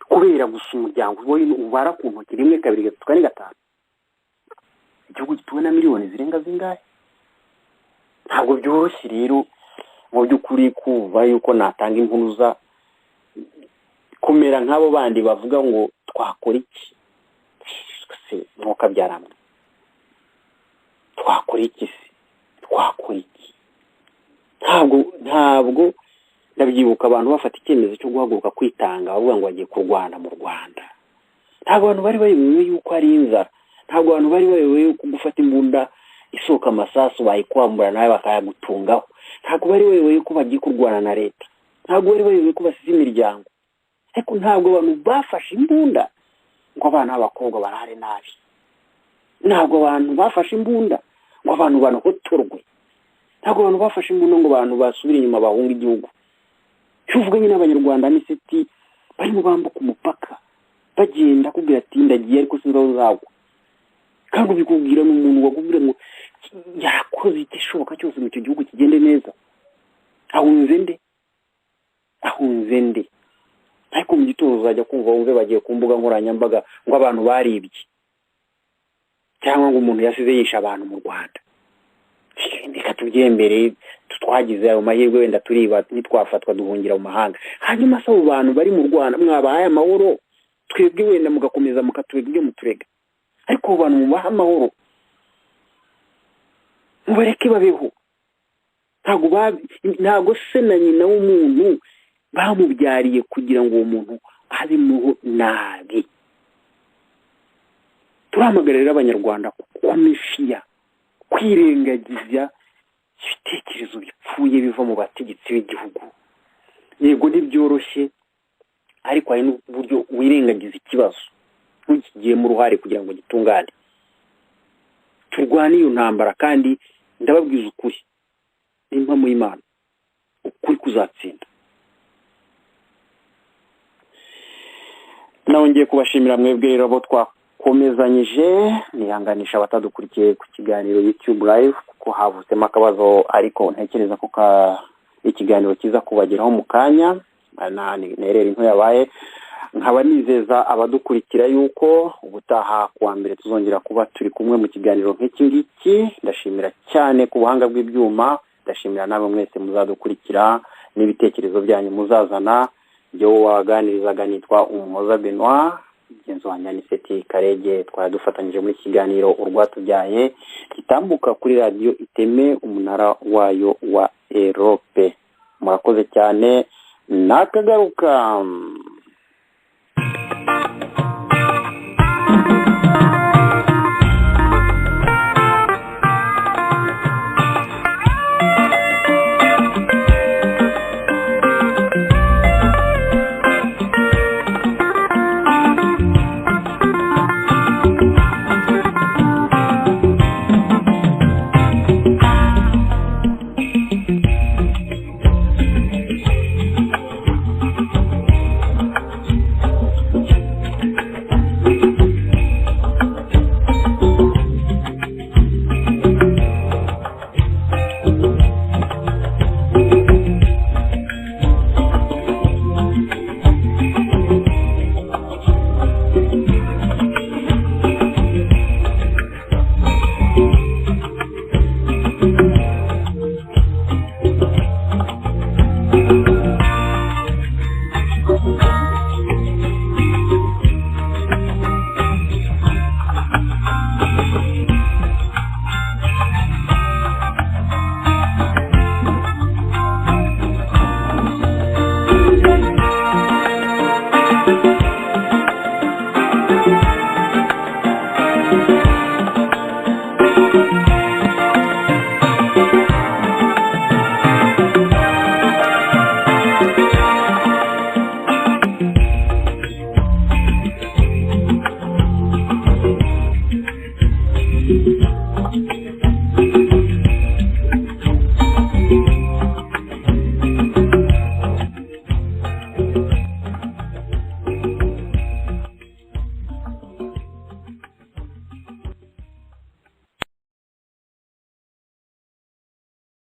kubera gusa umuryango ubara ku ntoki 1 2 3 4 5 igihugu gituwe na miliyoni zirenga zingahe ntabwo byoroshye rero mu by'ukuri kuva yuko natanga impuruza kumera nk'abo bandi bavuga ngo twakora iki se mwuka byaramwe twakora iki ntabwo ndabyibuka abantu bafata icyemezo cyo guhaguruka kwitanga bavuga ngo bagiye kurwana mu Rwanda ntabwo abantu bari bayobewe yuko ari inzara ntabwo abantu bari bayobewe yuko gufata imbunda isohoka amasasu bayikwambura nawe bakayagutungaho ntabwo bari bayobewe yuko bagiye kurwana na leta ntabwo bari bayobewe ko basize imiryango ariko ntabwo abantu bafashe imbunda ngo abana b'abakobwa barare nabi ntabwo abantu bafashe imbunda ngo abantu banohotorwe ntabwo abantu bafashe imbunda ngo abantu basubire inyuma bahunga igihugu cyuvuganye n'abanyarwanda n'iseti bari mu bambuka umupaka bagenda kubwira ati ndagiye ariko sinzaho zagwa kandi bikubwira n'umuntu wagubwira ngo yakoze igishoboka cyose mu cyo gihugu kigende neza ahunze nde ariko mu gitondo uzajya kumva wumve bagiye ku mbuga nkoranyambaga ngo abantu baribye cyangwa ngo umuntu yasize yisha abantu mu Rwanda reka tubyembere twagize ayo mahirwe wenda turiba ntitwafatwa duhungira mu mahanga hanyuma se abo bantu bari mu Rwanda mwabahaye amahoro twebwe wenda mugakomeza mukaturega ibyo muturega ariko abo bantu mubaha amahoro mubareke babeho ntabwo se na nyina w'umuntu bamubyariye kugira ngo uwo muntu abeho nabi turahamagarira abanyarwanda kumishiya kwirengagiza ibitekerezo bipfuye biva mu bategetsi b'igihugu yego ntibyoroshye ariko hari n'uburyo wirengagiza ikibazo ntukigiyemo uruhare kugira ngo gitungane turwane iyo ntambara kandi ndababwiza ukuri nimba mu Imana ukuri kuzatsinda nongeye kubashimira mwebwe rero abo twakomezanyije nihanganisha abatadukurikiye ku kiganiro YouTube live kuko havutsemo akabazo ariko ntekereza ko ikiganiro kiza kubageraho mu kanya nerera into yabaye nkaba nizeza abadukurikira yuko ubutaha kuwa mbere tuzongera kuba turi kumwe mu kiganiro nk'iki ngiki ndashimira cyane ku buhanga bw'ibyuma ndashimira nawe mwese muzadukurikira n'ibitekerezo byanyu muzazana byo waganirizaga nitwa Umuhoza Benoit genzo wanyaniseti Karege twaradufatanyije muri kiganiro urwatubyaye gitambuka kuri radio Iteme umunara wayo wa Europe murakoze cyane nakagaruka